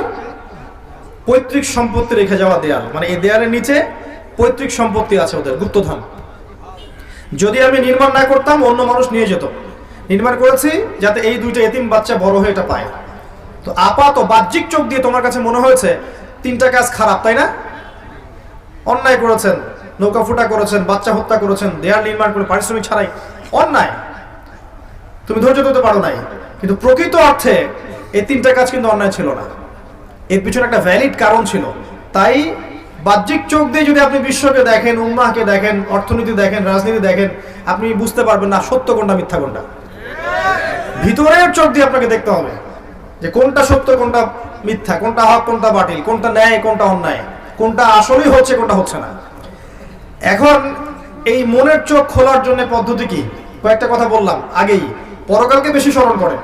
পৈতৃক সম্পত্তি রেখে যাওয়া দেয়াল। মানে এই দেয়ালের নিচে পৈতৃক সম্পত্তি আছে ওদের, গুপ্তধন। যদি আমি নির্মাণ না করতাম অন্য মানুষ নিয়ে যেত। নির্মাণ করেছি যাতে এই 2টা ইয়েতিম বাচ্চা বড় হয়ে এটা পায়। তো আপাত বাহ্যিক চোখ দিয়ে তোমার কাছে মনে হয়েছে 3টা কাজ খারাপ, তাই না? অন্যায় করেছেন, নৌকা ফুটা করেছেন, বাচ্চা হত্যা করেছেন, দেয়াল নির্মাণ করে পারিশ্রমিক ছাড়াই, অন্যায়। তুমি ধৈর্য ধরতে পারো নাই। কিন্তু প্রকৃত অর্থে এই 3টা কাজ কিন্তু অন্যায় ছিল না, এর পিছনে একটা ভ্যালিড কারণ ছিল। তাই বাহ্যিক চোখ দিয়ে যদি আপনি বিশ্বকে দেখেন, উম্মাহকে দেখেন, অর্থনীতি দেখেন, রাজনীতি দেখেন, আপনি বুঝতে পারবেন না সত্য কোনটা মিথ্যা কোনটা। ভিতরের চোখ দিয়ে আপনাকে দেখতে হবে যে কোনটা সত্য কোনটা মিথ্যা, কোনটা হক কোনটা বাতিল, কোনটা ন্যায় কোনটা অন্যায়, কোনটা আসলেই হচ্ছে কোনটা হচ্ছে না। এখন এই মনের চোখ খোলার জন্য পদ্ধতি কি? কয়েকটা কথা বললাম আগেই। পরকালকে বেশি স্মরণ করেন,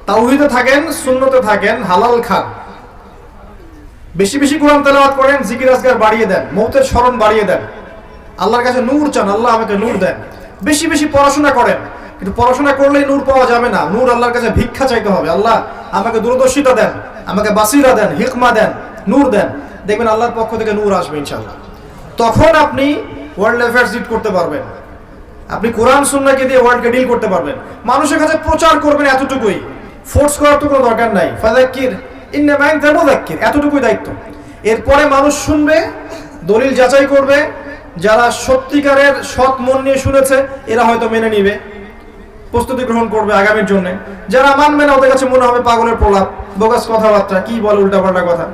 তাওহীদে থাকেন, সুন্নতে থাকেন, হালাল খান, বেশি বেশি কোরআন তেলাওয়াত করেন, জিকির আজকার বাড়িয়ে দেন, মৌতের স্মরণ বাড়িয়ে দেন, আল্লাহর কাছে নূর চান, আল্লাহ আমাকে নূর দেন। বেশি বেশি পড়াশোনা করেন, কিন্তু পড়াশোনা করলেই নূর পাওয়া যাবে না। নূর আল্লাহর কাছে ভিক্ষা চাইতে হবে। আল্লাহ আমাকে দূরদর্শিতা দেন, আমাকে বাসিরা দেন, হিকমা দেন, নূর দেন। দেখবেন আল্লাহর পক্ষ থেকে নূর আসবে ইনশাআল্লাহ। তখন আপনি ওয়ার্ল্ড অ্যাফেয়ার্স লিড করতে পারবেন, আপনি কোরআন সুন্নাহকে দিয়ে ওয়ার্ল্ডকে ডিল করতে পারবেন। মানুষের কাছে প্রচার করবেন, এতটুকুই। ফোর্স করার তো কোনো দরকার নাই। ফাযাক্কির ইন্নামা আনতা মুযাক্কির, এতটুকুই দায়িত্ব। এরপরে মানুষ শুনবে, দলিল যাচাই করবে, যারা সত্যিকারের সৎ মন নিয়ে শুনেছে এরা হয়তো মেনে নিবে, প্রস্তুতি গ্রহণ করবে আগামীর জন্য। যারা মানবে না ওদের কাছে মনে হবে পাগলের প্রলাপ, বোগাস কথাবার্তা, কি বলে উল্টাপাল্টা কথা।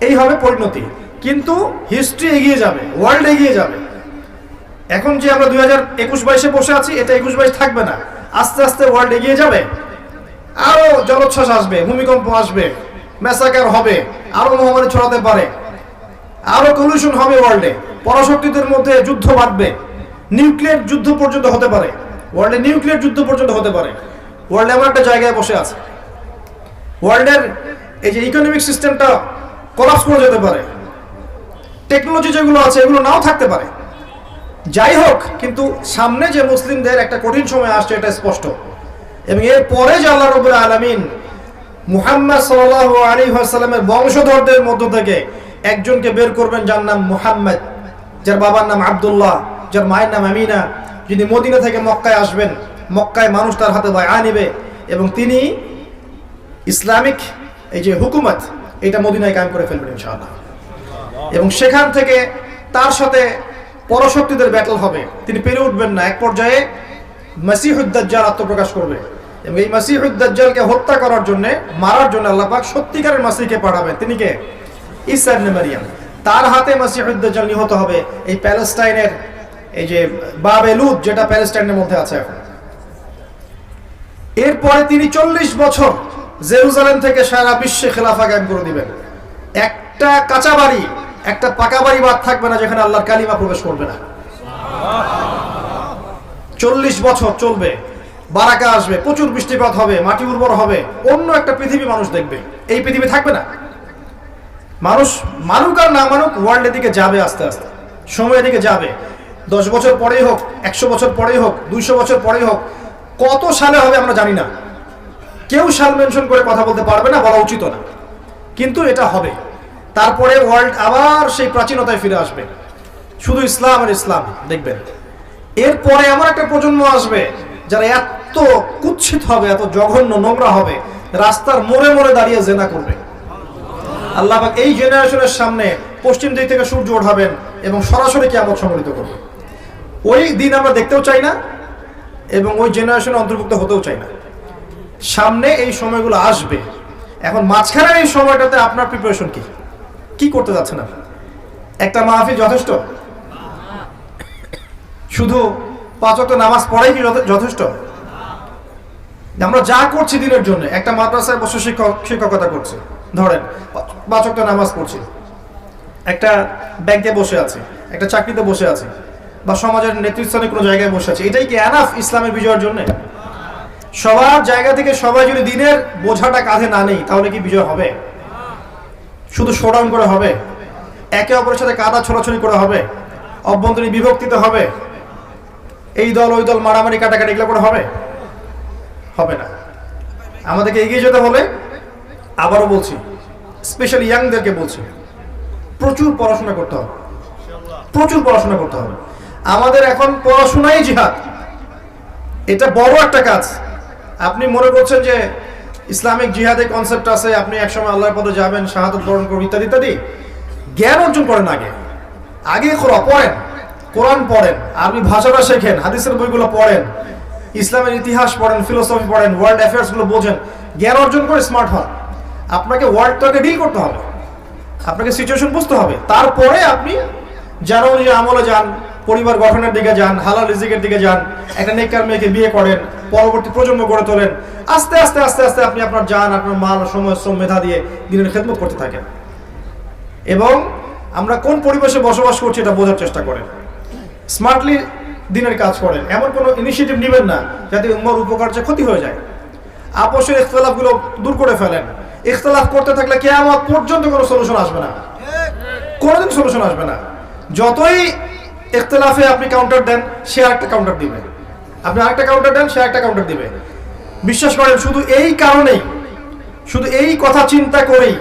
এই হবে পরিণতি। কিন্তু হিস্ট্রি এগিয়ে যাবে, ওয়ার্ল্ড এগিয়ে যাবে। এখন যে আমরা 2021-22 বসে আছি, এটা 21-22 থাকবে না। আস্তে আস্তে ওয়ার্ল্ড এগিয়ে যাবে, আরো জলোচ্ছ্বাস আসবে, ভূমিকম্প আসবে, ম্যাসাকার হবে, আরো মহামারী ছড়াতে পারে, আরো পলিউশন হবে ওয়ার্ল্ডে, পরাশক্তিদের মধ্যে যুদ্ধ বাঁধবে, নিউক্লিয়ার যুদ্ধ পর্যন্ত হতে পারে, ওয়ার্ল্ডে নিউক্লিয়ার যুদ্ধ পর্যন্ত হতে পারে। ওয়ার্ল্ড এমন একটা জায়গায় বসে আছে, ওয়ার্ল্ডের এই যে ইকোনমিক সিস্টেমটা কলাপস করে যেতে পারে, টেকনোলজি যেগুলো আছে এগুলো নাও থাকতে পারে। যাই হোক, কিন্তু সামনে যে মুসলিমদের একটা কঠিন সময় আসছে এটা স্পষ্ট। এবং এর পরে যে আল্লাহ রাব্বুল আলামিন মুহাম্মদ সাল্লাল্লাহু আলাইহি ওয়াসাল্লামের বংশধরদের মধ্য থেকে একজনকে বের করবেন, যার নাম মুহাম্মদ, যার বাবার নাম আব্দুল্লাহ, যার মায়ের নাম আমিনা। যিনি মদিনা থেকে মক্কায় আসবেন, মক্কায় মানুষ তার হাতে বায়আ নিবে, এবং তিনি ইসলামিক এই যে হুকুমত এটা মদিনায় কায়েম করে ফেলবেন ইনশাআল্লাহ। এবং সেখান থেকে তার সাথে পরশক্তিদের ব্যাটল হবে, তিনি পেরে উঠবেন না। এক পর্যায়ে মাসিহুদ দাজ্জাল আত্মপ্রকাশ করবে, এবং এই মাসিহুদ দাজ্জালকে হত্যা করার জন্য, মারার জন্য আল্লাহ পাক সত্যিকারের মাসিহকে পাঠাবেন। তিনি কে? ঈসা ইবনে মারইয়াম। তার হাতে মাসিহুদ দাজ্জাল নিহত হবে এই প্যালেস্টাইনের এই যে বাবেলুদ, যেটা প্যালেস্টাইনের মধ্যে আছে এখন। এরপরে তিনি 40 বছর জেরুজালেম থেকে সারা বিশ্বে খেলাফা কায়েম করে দিবেন। একটা কাঁচা বাড়ি, একটা পাকা বাড়ি বাদ থাকবে না যেখানে আল্লাহর কালিমা প্রবেশ করবে না। 40 বছর চলবে, বারাকা আসবে, প্রচুর বৃষ্টিপাত হবে, মাটি উর্বর হবে, অন্য একটা পৃথিবী মানুষ দেখবে। এই পৃথিবী থাকবে না। মানুষ মানুক আর না মানুক ওয়ার্ল্ডের দিকে যাবে, আস্তে আস্তে সময়ের দিকে যাবে। 10 বছর পরেই হোক, 100 বছর পরেই হোক, 200 বছর পরেই হোক, কত সালে হবে আমরা জানি না। কেউ সাল মেনশন করে কথা বলতে পারবে না, বলা উচিত না, কিন্তু এটা হবে। তারপরে ওয়ার্ল্ড আবার সেই প্রাচীনতায় ফিরে আসবে, শুধু ইসলাম আর ইসলাম দেখবেন। এরপরে এমন একটা প্রজন্ম আসবে যারা এত কুৎসিত হবে, এত জঘন্য নোংরা হবে, রাস্তার মোড়ে মোড়ে দাঁড়িয়ে জেনা করবে। আল্লাহ পাক এই জেনারেশনের সামনে পশ্চিম দিক থেকে সূর্য ওঠাবেন এবং সরাসরি কিয়ামত সংঘটিত করবেন। ওই দিন আমরা দেখতেও চাই না, এবং ওই জেনারেশনে অন্তর্ভুক্ত হতেও চাই না। সামনে এই সময়গুলো আসবে। এখন মাঝখানে এই সময়টাতে আপনার প্রিপারেশন কি? কি করতে যাচ্ছেন আপনি? একটা মাহফিল যথেষ্ট? শুধু 5 ওয়াক্ত নামাজ পড়াই কি যথেষ্ট? আমরা যা করছি দিনের জন্য, একটা মাদ্রাসায় বসে শিক্ষকতা করছি, ধরেন 5 ওয়াক্ত নামাজ পড়ছি, একটা ব্যাংকে বসে আছে, একটা চাকরিতে বসে আছে, বা সমাজের নেতৃস্থানে কোনো জায়গায় বসে আছে, এটাই কি এনাফ ইসলামের বিজয়ের জন্য? সবার জায়গা থেকে সবাই যদি দিনের বোঝাটা কাঁধে না নেই, তাহলে কি বিজয় হবে? শুধু শোডাউন করে হবে? একে অপরের সাথে কাদা ছোড়াছড়ি করে হবে? অভ্যন্তরীণ বিভক্তিতে হবে? এই দল ওই দল মারামারি কাটাকাটি এগুলো করে হবে? হবে না। আমাদেরকে এগিয়ে যেতে হলে, আবারও বলছি, স্পেশালি ইয়াংদেরকে বলছি, প্রচুর পড়াশোনা করতে হবে, প্রচুর পড়াশোনা করতে হবে। আমাদের এখন পড়াশোনাই জিহাদ, এটা বড় একটা কাজ। আপনি মনে করছেন যে ইসলামিক জিহাদের কনসেপ্ট আছে, আপনি একসময় আল্লাহর পথে যাবেন, শাহাদাত বরণ করবেন, ইত্যাদি ইত্যাদি। জ্ঞান অর্জন করেন, আগে পড়েন, কোরআন পড়েন, আরবি ভাষাটা শেখেন, হাদিসের বইগুলো পড়েন, ইসলামের ইতিহাস পড়েন, ফিলোসফি পড়েন, ওয়ার্ল্ড অ্যাফেয়ার্সগুলো বোঝেন, জ্ঞান অর্জন করে স্মার্ট হন। আপনাকে ওয়ার্ল্ডটাকে ডিল করতে হবে, আপনাকে সিচুয়েশন বুঝতে হবে। তারপরে আপনি যেন নিজের আমলে যান, পরিবার গঠনের দিকে যান, হালাল রিজিকের দিকে যান, একটা নেককার মেয়েকে বিয়ে করেন, পরবর্তী প্রজন্ম গড়ে তোলেন। আস্তে আস্তে আস্তে আস্তে আপনি আপনার জান, আপনার মাল, সময়, শ্রম, মেধা দিয়ে দিনের খেদমত করতে থাকেন। এবং আমরা কোন পরিবেশে বসবাস করছি এটা বোঝার চেষ্টা করেন, স্মার্টলি দিনের কাজ করেন। এমন কোনো ইনিশিয়েটিভ নেবেন না যাতে উম্মার উপকার চেয়ে ক্ষতি হয়ে যায়। আপোষের ইখতিলাফগুলো দূর করে ফেলেন। ইখতিলাফ করতে থাকলে কিয়ামত পর্যন্ত কোনো সলিউশন আসবে না, কোনোদিন সলিউশন আসবে না। যতই ইখতিলাফে আপনি কাউন্টার দেন, সে আরেকটা কাউন্টার দিবে, আপনি আরেকটা কাউন্টার দেন, সে আরেকটা কাউন্টার দিবে। বিশ্বাস করেন, শুধু এই কারণেই, শুধু এই কথা চিন্তা করেই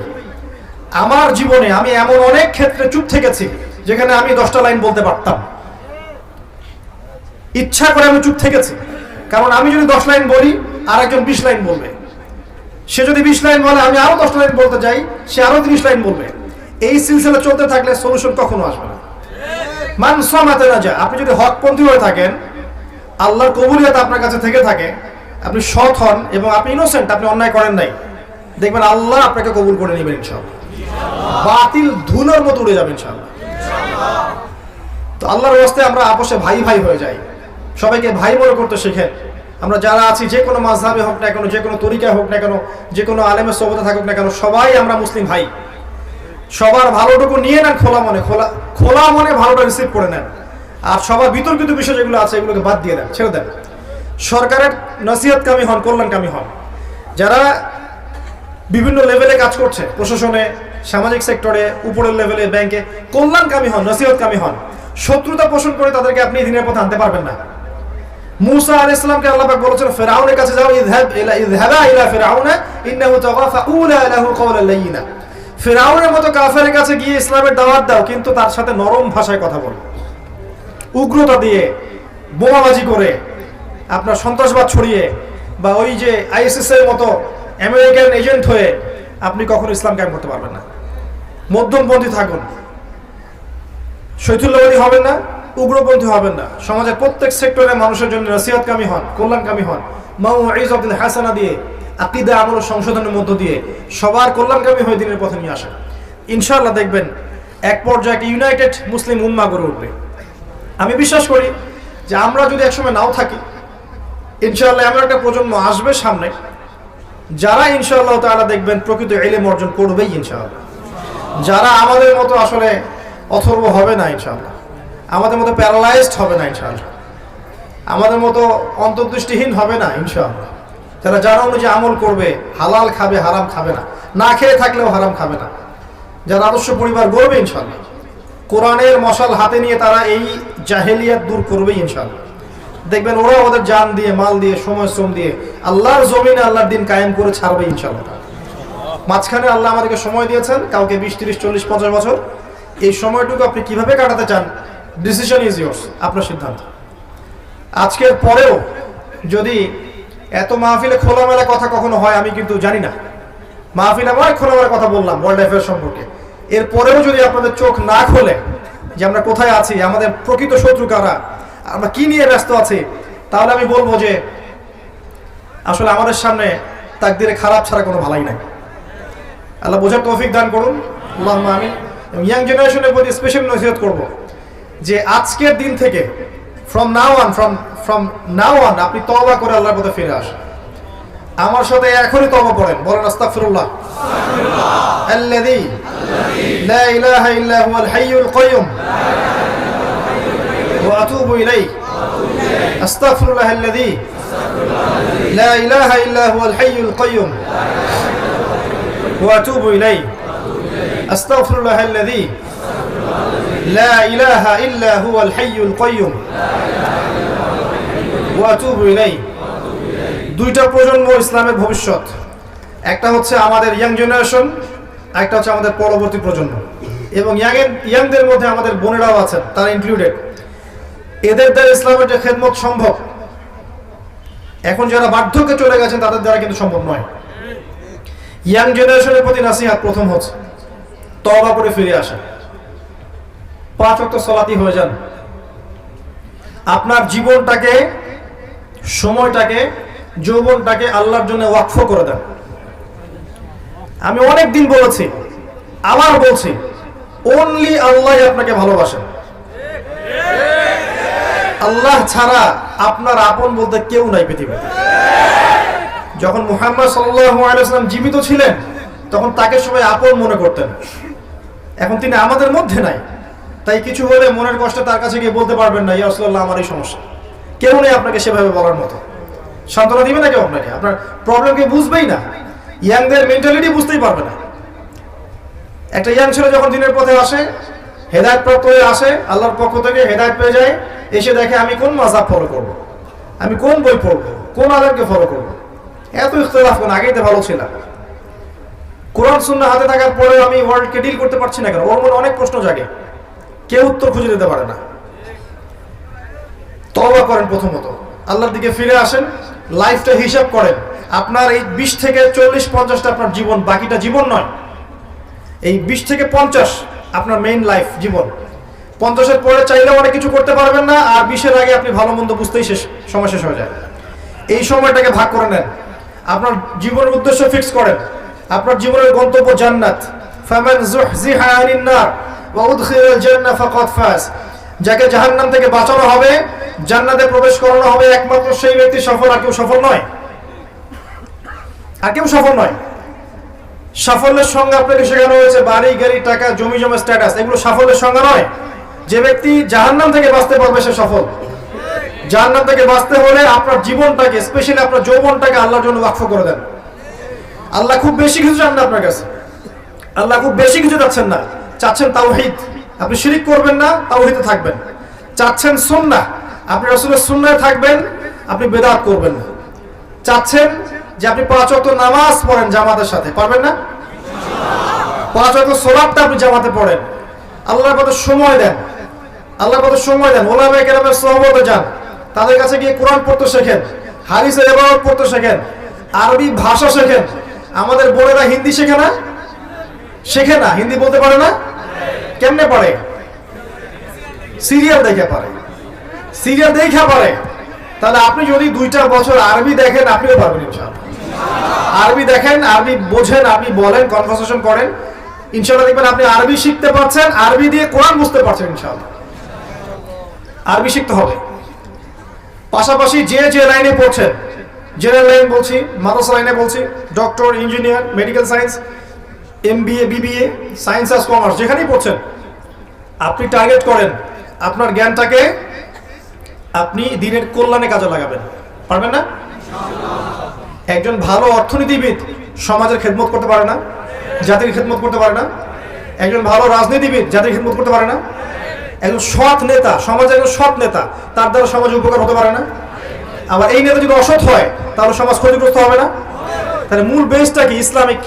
আমার জীবনে আমি এমন অনেক ক্ষেত্রে চুপ থেকেছি যেখানে আমি 10টা লাইন বলতে পারতাম, ইচ্ছা করে আমি চুপ থেকেছি। কারণ আমি যদি 10 লাইন বলি আর একজন 20 লাইন বলবে, সে যদি 20 লাইন বলে আমি আরো 10 লাইন বলতে যাই, সে আরো 30 লাইন বলবে। এই সিলসিলা চলতে থাকলে সলিউশন কখনো আসবে না। মান সামাতে না যায়। আপনি যদি হকপন্থী হয়ে থাকেন, আল্লাহর কবুলিয়ত আপনার কাছে থেকে থাকে, আপনি সৎ হন এবং আপনি ইনোসেন্ট, আপনি অন্যায় করেন নাই, দেখবেন আল্লাহ আপনাকে কবুল করে নেবেন ইনশাআল্লাহ। বাতিল ধুলোর মতো উড়ে যাবে ইনশাআল্লাহ। তো আল্লাহর রাস্তায় আমরা আপোষে ভাই ভাই হয়ে যাই, সবাইকে ভাই মনে করতে শিখেন। আমরা যারা আছি, যে কোনো মাযহাবে হোক না কেন, যে কোনো তরিকায় হোক না কেন, যে কোনো আলেমের সোহবতে থাকুক না কেন, সবাই আমরা মুসলিম ভাই। সবার ভালোটুকু নিয়ে নেন, খোলা মনে ভালোটা রিসিভ করে নেন। আর সবার বিতর্কিত বিষয় যেগুলো আছে এগুলোকে বাদ দিয়ে দেন, ছেড়ে দেন। সরকারের নসিহতকামী হন, কল্যাণকামী হন। যারা বিভিন্ন লেভেলে কাজ করছে, প্রশাসনে, সামাজিক সেক্টরে, উপরের লেভেলে, ব্যাংকে, কল্যাণকামী হন, নসিহতকামী হন। শত্রুতা পোষণ করে তাদেরকে আপনি দিনের পথে আনতে পারবেন না। মূসা আলাইহিস সালামকে আল্লাহ পাক বলেছেন, ফিরআউনের কাছে যাও, ইযহাবা ইলা ফিরআউনা ইন্নাহু তাগা ফাকুলা লাহু কওলান লায়্যিনা। ফিরআউনের মতো কাফেরের কাছে গিয়ে ইসলামের দাওয়াত দাও, কিন্তু তার সাথে নরম ভাষায় কথা বলো। উগ্রতা দিয়ে, বোমাবাজি করে, আপনার সন্ত্রাসবাদ ছড়িয়ে, বা ওই যে আইএসএস এর মতো আমেরিকান এজেন্ট হয়ে আপনি কখনো ইসলাম কায়েম করতে পারবেন না। মধ্যমপন্থী থাকুন, শৈথুল্যবাদী হবেন না, উগ্রপন্থী হবেন না। সমাজের প্রত্যেক সেক্টরে মানুষের জন্য নসিহতকামী হন, কল্যাণকামী হন। মাউইযাতুল হাসানা দিয়ে, আকীদা আমল সংশোধনের মধ্য দিয়ে সবার কল্যাণকামী হয়ে দিনের পথে নিয়ে আসেন। ইনশাআল্লাহ দেখবেন এক পর্যায়ে একটা ইউনাইটেড মুসলিম উম্মাহ গড়ে উঠবে। আমি বিশ্বাস করি যে আমরা যদি একসময় নাও থাকি, ইনশাআল্লাহ এমন একটা প্রজন্ম আসবে সামনে, যারা ইনশাআল্লাহ তাআলা দেখবেন প্রকৃত ইলম অর্জন করবেই ইনশাআল্লাহ। যারা আমাদের মতো আসলে অথর্ব হবে না ইনশাআল্লাহ, আমাদের মতো প্যারালাইজড হবে না ইনশাআল্লাহ, আমাদের মতো অন্তর্দৃষ্টিহীন হবে না ইনশাআল্লাহ। যারা যারা অনুযায়ী আমল করবে, হালাল খাবে, হারাম খাবে না, না খেয়ে থাকলেও হারাম খাবে না, যারা আদর্শ পরিবার গড়বে ইনশাআল্লাহ, কোরআনের মশাল হাতে নিয়ে তারা এই জাহেলিয়াত দূর করবে ইনশাআল্লাহ। দেখবেন ওরা ওদের জান দিয়ে, মাল দিয়ে, সময় শ্রম দিয়ে আল্লাহর জমিনে আল্লাহর দিন কায়েম করে ছাড়বে ইনশাআল্লাহ। মাঝখানে আল্লাহ আমাদেরকে সময় দিয়েছেন, কাউকে 20, 30, 40, 50 বছর। এই সময়টুকু আপনি কিভাবে কাটাতে চান, ডিসিশন ইজ ইয়োর্স, আপনার সিদ্ধান্ত। আজকের পরেও যদি এত মাহফিলে খোলামেলা কথা কখনো হয় আমি কিন্তু জানি না। মাহফিলে আমার খোলামেলা কথা বললাম ওয়ার্ল্ড অ্যাফেয়ার্স সম্পর্কে, এরপরেও যদি আপনাদের চোখ না খোলে যে আমরা কোথায় আছি, আমাদের প্রকৃত শত্রু কারা, আমরা কি নিয়ে ব্যস্ত আছি, তাহলে আমি বলবো যে আসলে আমাদের সামনে তাকদিরে খারাপ ছাড়া কোনো ভালাই নাই। আল্লাহ বোঝার তৌফিক দান করুন, আল্লাহুম্মা আমিন। ইয়াং জেনারেশনের প্রতি স্পেশাল নসিহত করব যে আজকের দিন থেকে ফ্রম নাও অন আপনি তওবা করে আল্লাহর পথে ফিরে আসেন। আমার সাথে এখনই তওবা পড়েন, বলেন আস্তাগফিরুল্লাহ আল্লাযী লা ইলাহা ইল্লা হুয়াল হাইয়ুল কাইয়ুম ওয়া আতুবু ইলাইহি। আস্তাগফিরুল্লাহ আল্লাযী লা ইলাহা ইল্লা হুয়াল হাইয়ুল কাইয়ুম ওয়া আতুবু ইলাইহি। আস্তাগফিরুল্লাহ আল্লাযী লা ইলাহা ইল্লা হুয়াল হাইয়ুল কাইয়ুম ওয়া আতুবু ইলাইহি। দুইটা প্রজন্ম ইসলামের ভবিষ্যৎ, একটা হচ্ছে আমাদের ইয়াং জেনারেশন, একটা হচ্ছে আমাদের পরবর্তী প্রজন্ম। এবং ইয়াংদের মধ্যে আমাদের বোনেরাও আছেন, তারা ইনক্লুডেড। এদের দ্বারা ইসলামের যে খেদমত সম্ভব, এখন যারা বার্ধক্যে চলে গেছেন তাদের দ্বারা কিন্তু সম্ভব নয়। ইয়াং জেনারেশনের প্রতি নাসিহাত প্রথম হচ্ছে তওবা করে ফিরে আসেন, 5 ওয়াক্ত সালাতি হয়ে যান, আপনার জীবনটাকে, সময়টাকে, যৌবনটাকে আল্লাহর জন্য ওয়াকফ করে দেন। আমি অনেক দিন বলেছি, আবার বলছি, অনলি আল্লাহ আপনাকে ভালোবাসেন। আল্লাহ ছাড়া আপনার আপন বলতে কেউ নাই পৃথিবীতে। যখন মুহাম্মদ সাল্লাল্লাহু আলাইহি ওয়াসাল্লাম জীবিত ছিলেন তখন তাকে সবাই আপন মনে করতেন। এখন তিনি আমাদের মধ্যে নাই, তাই কিছু হলে মনের কষ্টে তার কাছে গিয়ে বলতে পারবেন না, ইয়া রাসূলুল্লাহ আমার এই সমস্যা। কেউ নেই আপনাকে সেভাবে বলার মতো, সান্ত্বনা দিবে না কেউ আপনাকে, আপনার প্রবলেমকে বুঝবেই না। ইয়াংদের মেন্টালিটি বুঝতেই পারবে না। একটা ইয়াং ছেলে যখন দিনের পথে আসে হেদায়েত প্রাপ্ত হয়ে আসে আল্লাহর পক্ষ থেকে, হেদায়েত পেয়ে যায়, এসে দেখে আমি কোন মাযহাব ফলো করব, আমি কোন বই পড়বো, কোন আলেমকে ফলো করবো। এত ইখতিলাফ কোন, আগেই তো ভালো ছিলাম। কোরআন সুন্নাহ হাতে থাকার পরেও আমি ওয়ার্ল্ডকে ডিল করতে পারছি না কেন? ওর মনে অনেক প্রশ্ন জাগে, কেউ উত্তর খুঁজে দিতে পারে না। তওবা করেন, প্রথমত আল্লাহর দিকে ফিরে আসেন, লাইফটা হিসাব করেন। আপনার এই 20 থেকে 40-50টা আপনার জীবন, বাকিটা জীবন নয়। এই 20 থেকে 50 আপনার মেইন লাইফ, জীবন। 50-এর পরে চাইলেও অনেক কিছু করতে পারবেন না, আর 20-এর আগে আপনি ভালো মন্দ বুঝতেই সময় শেষ হয়ে যায়। এই সময়টাকে ভাগ করে নেন, আপনার জীবনের উদ্দেশ্য ফিক্স করেন। আপনার জীবনের গন্তব্য জান্নাত। ফামান যুহজিহা আনিন নার ওয়া উদখিলাল জান্নাহ ফাকাদ ফাজ। যাকে জাহান্নাম থেকে বাঁচানো হবে, জান্নাতে প্রবেশ করানো হবে, একমাত্র সেই ব্যক্তি সফল, আর কেউ সফল নয়। আর কেউ সফল নয়। সাফল্যের সংজ্ঞা আপনাকে শেখানো হয়েছে বাড়ি, গাড়ি, টাকা, জমি জমা, স্ট্যাটাস, এগুলো সাফল্যের সংজ্ঞা নয়। যে ব্যক্তি জাহান্নাম থেকে বাঁচতে পারবে সে সফল। জাহান্নাম থেকে বাঁচতে হলে আপনার জীবনটাকে, স্পেশালি আপনার যৌবনটাকে আল্লাহর জন্য ওয়াকফ করে দেন। আল্লাহ খুব বেশি কিছু চান না আপনার কাছে, আল্লাহ খুব বেশি কিছু চাচ্ছেন না। চাচ্ছেন তাওহীদ, আপনি শিরিক করবেন না, তাওহীদে থাকবেন। চাচ্ছেন সুন্নাহ, আপনি রাসূলের সুন্নাহে থাকবেন, আপনি বেদাত করবেন না। চাচ্ছেন যে আপনি 5 ওয়াক্ত নামাজ পড়েন জামাতের সাথে, পারবেন না? 5 ওয়াক্ত সালাতটা আপনি জামাতে পড়েন, আল্লাহর পথে সময় দেন, আল্লাহর পথে সময় দেন। ওলামায়ে কেরামের সোহবতে যান, তাদের কাছে গিয়ে কোরআন পড়তে শেখেন, হাদিসের ইবাদত পড়তে শেখেন, আরবি ভাষা শেখেন। আমাদের বোনেরা হিন্দি শেখে না, শেখে না, হিন্দি বলতে পারে না। কেমনে পারে? সিরিয়াল দেখে পারে, সিরিয়াল দেখে পারে। তাহলে আপনি যদি 2টা বছর আরবি দেখেন, আপনিও পারবেন ইনশাআল্লাহ। আরবি দেখেন, আরবি বোঝেন, আপনি বলেন, কনভারসেশন করেন, ইনশাআল্লাহ দেখবেন আপনি আরবি শিখতে পারছেন, আরবি দিয়ে কোরআন বুঝতে পারছেন ইনশাআল্লাহ। আরবি শিখতে হবে। পাশাপাশি যে যে লাইনে পড়ছেন, জেনারেল লাইন বলছি, মাদ্রাসা লাইনে বলছি, doctor, engineer, medical science, MBA, BBA, science আর কমার্স, যেখানেই পড়ছেন, আপনি টার্গেট করেন আপনার জ্ঞানটাকে আপনি দিনের কল্যাণে কাজে লাগাবেন। পারবেন না? একজন ভালো অর্থনীতিবিদ সমাজের খেদমত করতে পারে না, জাতির খেদমত করতে পারে না। একজন ভালো রাজনীতিবিদ জাতির খেদমত করতে পারে না। একজন সৎ নেতা, সমাজের একজন সৎ নেতা, তার দ্বারা সমাজের উপকার হতে পারে না। আবার এই নেতা যদি অসৎ হয়, তাহলে সমাজ ক্ষতিগ্রস্ত হবে না। তাহলে মূল বেসটা কি? ইসলামিক।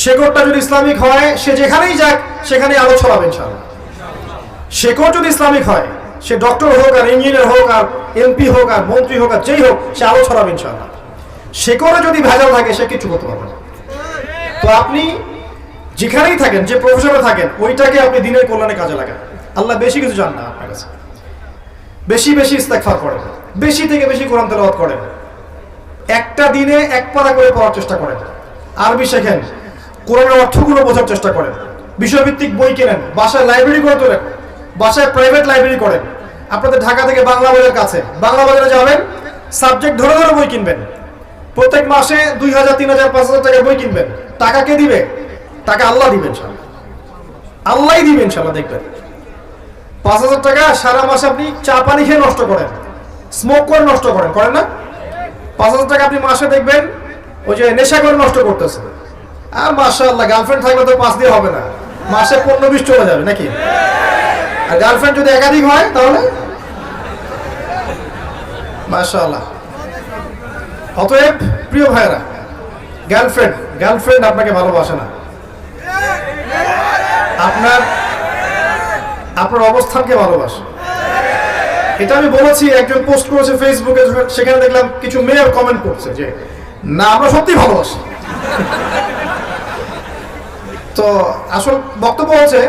শেকড়টা যদি ইসলামিক হয়, সে যেখানেই যাক সেখানেই আলো ছড়াবে ইনশাআল্লাহ। শেকড় যদি ইসলামিক হয়, সে ডক্টর হোক আর ইঞ্জিনিয়ার হোক আর MP হোক আর মন্ত্রী হোক আর যেই হোক, সে আলো ছড়াবে ইনশাআল্লাহ। শেকড়ে যদি ভেজাল থাকে, সে কিছু করতে পারবে না। তো আপনি যেখানেই থাকেন, যে প্রফেশনে থাকেন, ওইটাকে আপনি দিনের কল্যাণে কাজে লাগান। আল্লাহ বেশি কিছু চান না আপনার কাছে। বেশি বেশি ইস্তেগফার করেন, বেশি থেকে বেশি কোরআন তেলাওয়াত করেন, একটা দিনে 1 পারা করে পড়ার চেষ্টা করেন, আরবি শেখেন, কোরআনের অর্থগুলো বোঝার চেষ্টা করেন, বিষয়ভিত্তিক বই কেনেন, বাসায় লাইব্রেরি করে তোলেন, বাসায় প্রাইভেট লাইব্রেরি করেন। আপনাদের ঢাকা থেকে বাংলা বাজার কাছে, বাংলা বাজারে যাবেন, সাবজেক্ট ধরে ধরে বই কিনবেন। প্রত্যেক মাসে 2000, 3000, 5000 টাকা বই কিনবেন। টাকা কে দিবে? টাকা আল্লাহ দিবেন ইনশাআল্লাহ, আল্লাহই দিবেন ইনশাআল্লাহ। দেখবেন 5000 টাকা সারা মাসে আপনি চা পানি খেয়ে নষ্ট করেন, স্মোক করে নষ্ট করেন, করেন না? 5000 টাকা আপনি মাসে দেখবেন ওই যে নেশা করে নষ্ট করতেছেন। আর মাশাআল্লাহ, গার্লফ্রেন্ড থাকলে তো 5 দিয়ে হবে না, মাসে 15-20 চলে যাবে নাকি? আর গার্লফ্রেন্ড যদি একাধিক হয় তাহলে মাশাআল্লাহ। অতএব প্রিয় ভাইরা, গার্লফ্রেন্ড আপনাকে ভালোবাসে না, আপনার অবস্থানকে ভালোবাসে। এটা আমি বলেছি, একজন পোস্ট করেছে ফেসবুকে, সেখানে দেখলাম কিছু মেয়ের কমেন্ট করছে যে না, আমরা সত্যি ভালোবাসি। তো আসল বক্তব্য হচ্ছে,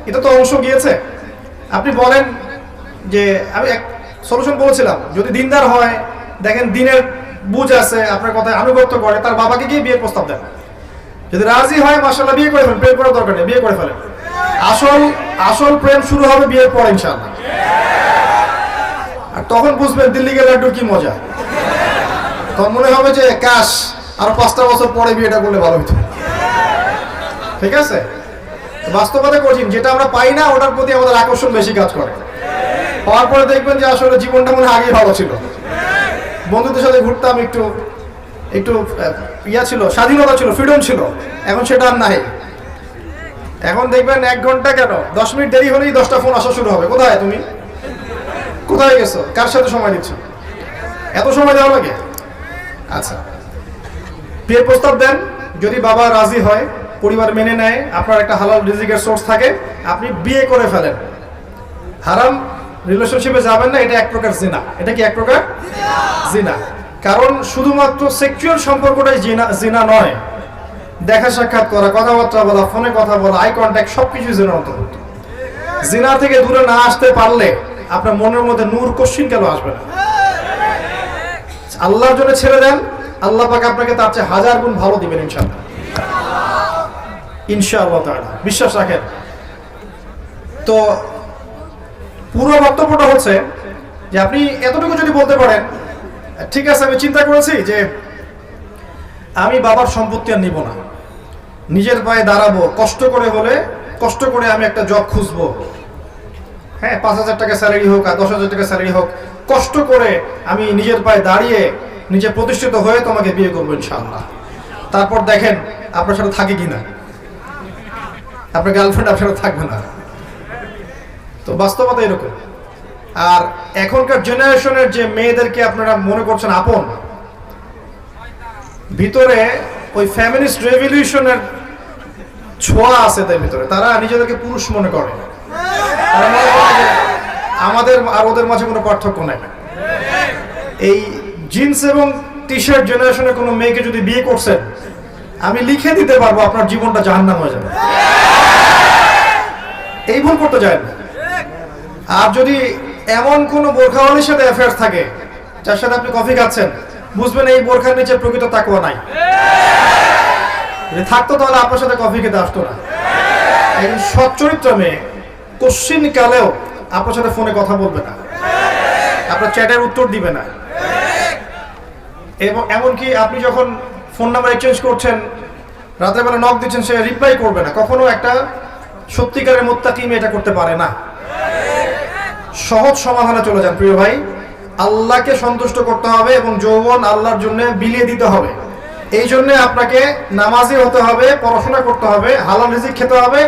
এটা তো অংশ গিয়েছে। আপনি বলেন যে আমি এক সলিউশন বলেছিলাম, যদি দিনদার হয়, দেখেন দিনের বুঝ আছে, আপনার কথায় আনুগত্য করে, তার বাবাকে গিয়ে বিয়ের প্রস্তাব দেন। যদি রাজি হয়, মাশাআল্লাহ, বিয়ে করে ফেলেন, প্রেম করার দরকার নেই, বিয়ে করে ফেলেন। আসল প্রেম শুরু হবে বিয়ের পর ইনশাআল্লাহ। আর তখন বুঝবেন দিল্লি গেলে লাড্ডু কি মজা। তখন মনে হবে যে কাশ আরো 5টা বছর পরে বিয়েটা করলে ভালো হতো। ঠিক আছে? বাস্তবতা কঠিন, যেটা আমরা পাই না ওটার প্রতি আমাদের আকর্ষণ বেশি কাজ করে। পাওয়ার পরে দেখবেন যে আসলে জীবনটা মনে হয় আগেই ভালো ছিল, বন্ধুদের সাথে ঘুরতাম, একটু ইয়া ছিল, স্বাধীনতা ছিল, ফ্রিডম ছিল, এখন সেটা আর নাই। এখন দেখবেন 1 ঘন্টা কেন 10 মিনিট দেরি হলেই 10টা ফোন আসা শুরু হবে। কোথায় তুমি, কোথায় গেছো, কার সাথে সময় দিচ্ছ, এত সময় দেওয়া লাগে? আচ্ছা, বিয়ের প্রস্তাব দেন, যদি বাবা রাজি হয়, পরিবার মেনে নেয়, আপনার একটা হালাল রিজিকের সোর্স থাকে, আপনি বিয়ে করে ফেলেন। হারাম রিলেশনশিপে যাবেন না, এটা এক প্রকার জিনা। এটা কি এক প্রকার জিনা? কারণ শুধুমাত্র সেক্সুয়াল সম্পর্কটাই জিনা নয়, দেখা সাক্ষাৎ করা, কথাবার্তা বলা, ফোনে কথা বলা, আই কন্ট্যাক্ট সবকিছু জিনার অন্তর্ভুক্ত। জিনা থেকে দূরে না আসতে পারলে আপনার মনের মধ্যে নূর কোশ্চিন কেন আসবে না? আল্লাহর জন্য ছেড়ে দেন, আল্লাহ পাক আপনাকে তার চেয়ে 1000 গুণ ভালো দিবেন ইনশাআল্লাহ। ইনশাআল্লাহ তাআলা বিশ্বাস রাখেন। তো পুরো বক্তব্যটা হচ্ছে যে আপনি এতটুকু যদি বলতে পারেন, ঠিক আছে আমি চিন্তা করেছি যে আমি বাবার সম্পত্তি আর নিব না, নিজের পায়ে দাঁড়াবো, কষ্ট করে হলে কষ্ট করে আমি একটা জব খুঁজবো, হ্যাঁ 5000 টাকা স্যালারি হোক আর 10,000 টাকা স্যালারি হোক, কষ্ট করে আমি নিজের পায়ে দাঁড়িয়ে নিজে প্রতিষ্ঠিত হয়ে তোমাকে বিয়ে করবো ইনশাআল্লাহ। তারপর দেখেন আপনার সাথে থাকে কিনা, আপনার গার্লফ্রেন্ড আপনার সাথে থাকবে না। তো বাস্তবতা এরকম। আর এখনকার জেনারেশনের যে মেয়েদেরকে আপনারা মনে করছেন আপন, ভিতরে ওই ফ্যামিলিস্ট রেভলিউশনের ছোঁয়া আছে তার ভিতরে। তারা নিজেদেরকে পুরুষ মনে করে, তারা মনে করে যে আমাদের আর ওদের মাঝে কোনো পার্থক্য নাই। এই জিন্স এবং টি শার্ট জেনারেশনের কোনো মেয়েকে যদি বিয়ে করছেন, আমি লিখে দিতে পারবো আপনার জীবনটা জাহান্নাম হয়ে যাবে। এই ভুল করতে যায় না। আর যদি এমন কোন বোরখাওয়ালির সাথে অ্যাফেয়ার্স থাকে, যার সাথে আপনি কফি খাচ্ছেন, বুঝবেন এই বোরখার নিচে প্রকৃত তাকওয়া নাই। যদি থাকতো তাহলে আপনার সাথে কফি খেতে আসতো না। একজন সচ্চরিত্র মেয়ে কোশ্চিন কালেও আপনার সাথে ফোনে কথা বলবে না, আপনার চ্যাটের উত্তর দিবে না। এবং এমনকি আপনি যখন ফোন নাম্বার এক্সচেঞ্জ করছেন, রাতের বেলা নক দিচ্ছেন, সে রিপ্লাই করবে না। কখনো একটা সত্যিকারের মুত্তাকি মেয়ে এটা করতে পারে না। সহজ সমাধানে চলে যান প্রিয় ভাই। আল্লাহকে সন্তুষ্ট করতে হবে এবং যৌবন আল্লাহর জন্য বিলিয়ে দিতে হবে। এই জন্য আপনাকে নামাজি হতে হবে, পড়াশোনা করতে হবে, হালাল রিজিক খেতে হবে।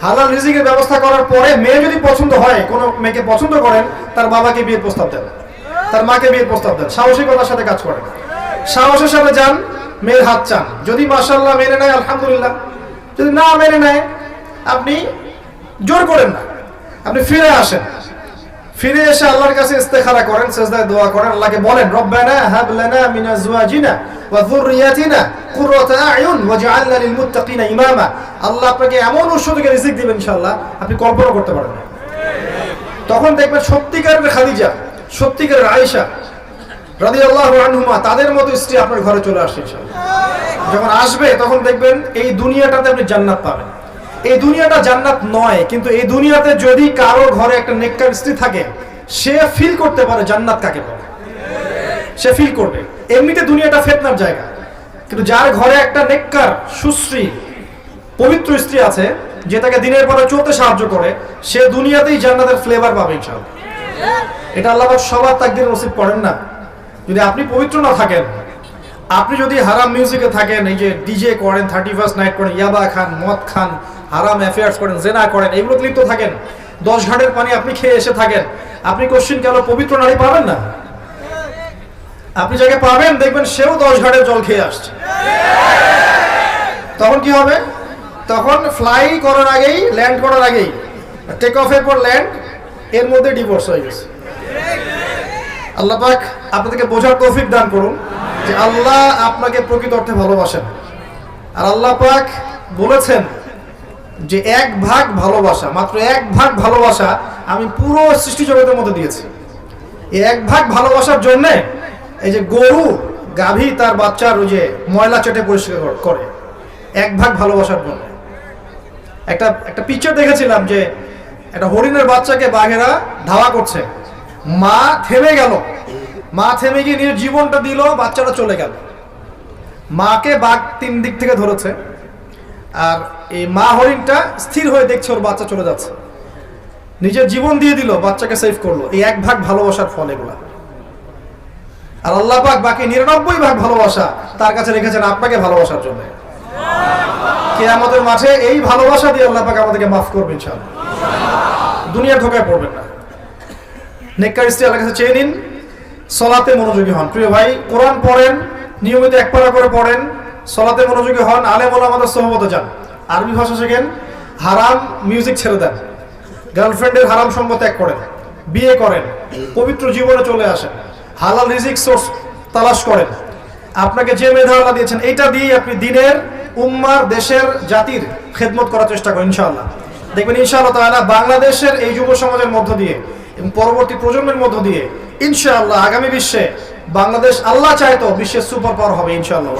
হালাল রিজিকের ব্যবস্থা করার পরে মেয়ে যদি পছন্দ হয়, কোনো মেয়েকে পছন্দ করেন, তার বাবাকে বিয়ের প্রস্তাব দেন, তার মাকে বিয়ের প্রস্তাব দেন। সাহসিকতার সাথে কাজ করেন, সাহসের সাথে যান, মেয়ের হাত চান। যদি মাশাআল্লাহ মেনে নেয় আলহামদুলিল্লাহ, যদি না মেনে নেয় আপনি জোর করেন না, আপনি ফিরে আসেন। ফিরে এসে আল্লাহর কাছে ইস্তেখারা করেন, সিজদায় দোয়া করেন, আল্লাহকে বলেন রব্বানা হাব লানা মিন আজওয়াজিনা ওয়া যুররিয়াতিনা কুররাতা আয়ুন ওয়াজআলনা লিল মুত্তাকিনা ইমামা। আল্লাহ আপনাকে এমন উৎস থেকে রিজিক দিবেন ইনশাআল্লাহ আপনি কল্পনা করতে পারেন না। তখন দেখবেন সত্যিকারের খাদিজা, সত্যিকারের আয়েশা রাদিয়াল্লাহু আনহুমা, তাদের মতো স্ত্রী আপনার ঘরে চলে আসছে ইনশাআল্লাহ। যখন আসবে তখন দেখবেন এই দুনিয়াটাতে আপনি জান্নাত পাবেন। এই দুনিয়াটা জান্নাত নয়, কিন্তু এই দুনিয়াতে যদি কারো ঘরে একটা নেককার স্ত্রী থাকে, সে ফিল করতে পারে জান্নাত কাকে বলে, সে ফিল করবে। এমনিতে দুনিয়াটা ফিতনার জায়গা, কিন্তু যার ঘরে একটা নেককার সুশ্রী পবিত্র স্ত্রী আছে, যে তাকে দিনের পরে চলতে সাহায্য করে, সে দুনিয়াতেই জান্নাতের ফ্লেভার পাবে ইনশাআল্লাহ। এটা আল্লাহ পাক সবার তাকদীর নসিব করেন না। যদি আপনি পবিত্র না থাকেন, আপনি যদি হারাম মিউজিকে থাকেন, এই যে ডিজে করেন, 31st নাইট করেন, ইয়াবা খান, মদ খান, হারাম অ্যাফেয়ার্স করেন, জেনা করেন, এগুলো লিপ্ত থাকেন, 10 ঘাটের পানি আপনি খেয়ে এসে থাকেন, আপনি কোশ্চিন কেন পবিত্র নারী পাবেন না? আপনি যাকে পাবেন দেখবেন সেও 10 ঘাটের জল খেয়ে আসছে। তখন কি হবে? তখন ফ্লাই করার আগেই, ল্যান্ড করার আগেই, টেক অফের পর ল্যান্ড, এর মধ্যে ডিভোর্স হয়ে গেছে। আল্লাহ পাক আপনাদেরকে বোঝার তৌফিক দান করুন যে আল্লাহ আপনাকে প্রকৃত অর্থে ভালোবাসেন। আর আল্লাহ পাক বলেছেন যে 1 ভাগ ভালোবাসা, মাত্র 1 ভাগ ভালোবাসা আমি পুরো সৃষ্টি জগতের মধ্যে দিয়েছি। এই 1 ভাগ ভালোবাসার জন্য এই যে গরু, গাভী তার বাচ্চার ওই যে ময়লা চেটে পরিষ্কার করে, 1 ভাগ ভালোবাসার জন্য। একটা পিকচার দেখেছিলাম যে একটা হরিণের বাচ্চাকে বাঘেরা ধাওয়া করছে, মা থেমে গেল, মা থেমে গিয়ে নিজের জীবনটা দিল, বাচ্চাটা চলে গেল। মাকে বাঘ 3 দিক থেকে ধরেছে, আর এই মা হরিণটা স্থির হয়ে দেখছে ওর বাচ্চা চলে যাচ্ছে, নিজের জীবন দিয়ে দিল, বাচ্চাকে সেভ করলো। এই 1 ভাগ ভালোবাসার ফল এগুলা। আর আল্লাহ পাক বাকি 99 ভাগ ভালোবাসা তার কাছে রেখেছেন আপনাকে ভালোবাসার জন্য। কিয়ামতের মাঠে এই ভালোবাসা দিয়ে আল্লাহ পাক আমাদেরকে মাফ করবেন ইনশাআল্লাহ। দুনিয়ার ধোকায় পড়বেন না। নেককার স্ত্রী আল্লাহর কাছে চেয়ে নিন, সলাতে মনোযোগী হন। প্রিয় ভাই, কোরআন পড়েন, নিয়মিত এক পারা করে পড়েন, সলাতে মনোযোগী হন, আলেম ওলামাদের সোহবতে যান, আরবি ভাষা শেখেন, হারাম মিউজিক ছেড়ে দেন, গার্লফ্রেন্ডের হারাম সঙ্গ ত্যাগ করেন, বিয়ে করেন, পবিত্র জীবনে চলে আসেন, হালাল রিজিক সোর্স তালাশ করেন। আপনাকে যে মেধা আল্লাহ দিয়েছেন এইটা দিয়ে আপনি দিনের, উম্মার, দেশের, জাতির খেদমত করার চেষ্টা করেন ইনশাআল্লাহ। দেখবেন ইনশাআল্লাহ তাআলা বাংলাদেশের এই যুব সমাজের মধ্য দিয়ে এবং পরবর্তী প্রজন্মের মধ্য দিয়ে ইনশাআল্লাহ আগামী বিশ্বে বাংলাদেশ আল্লাহ চায় তো বিশ্বের সুপার পাওয়ার হবে ইনশাআল্লাহ।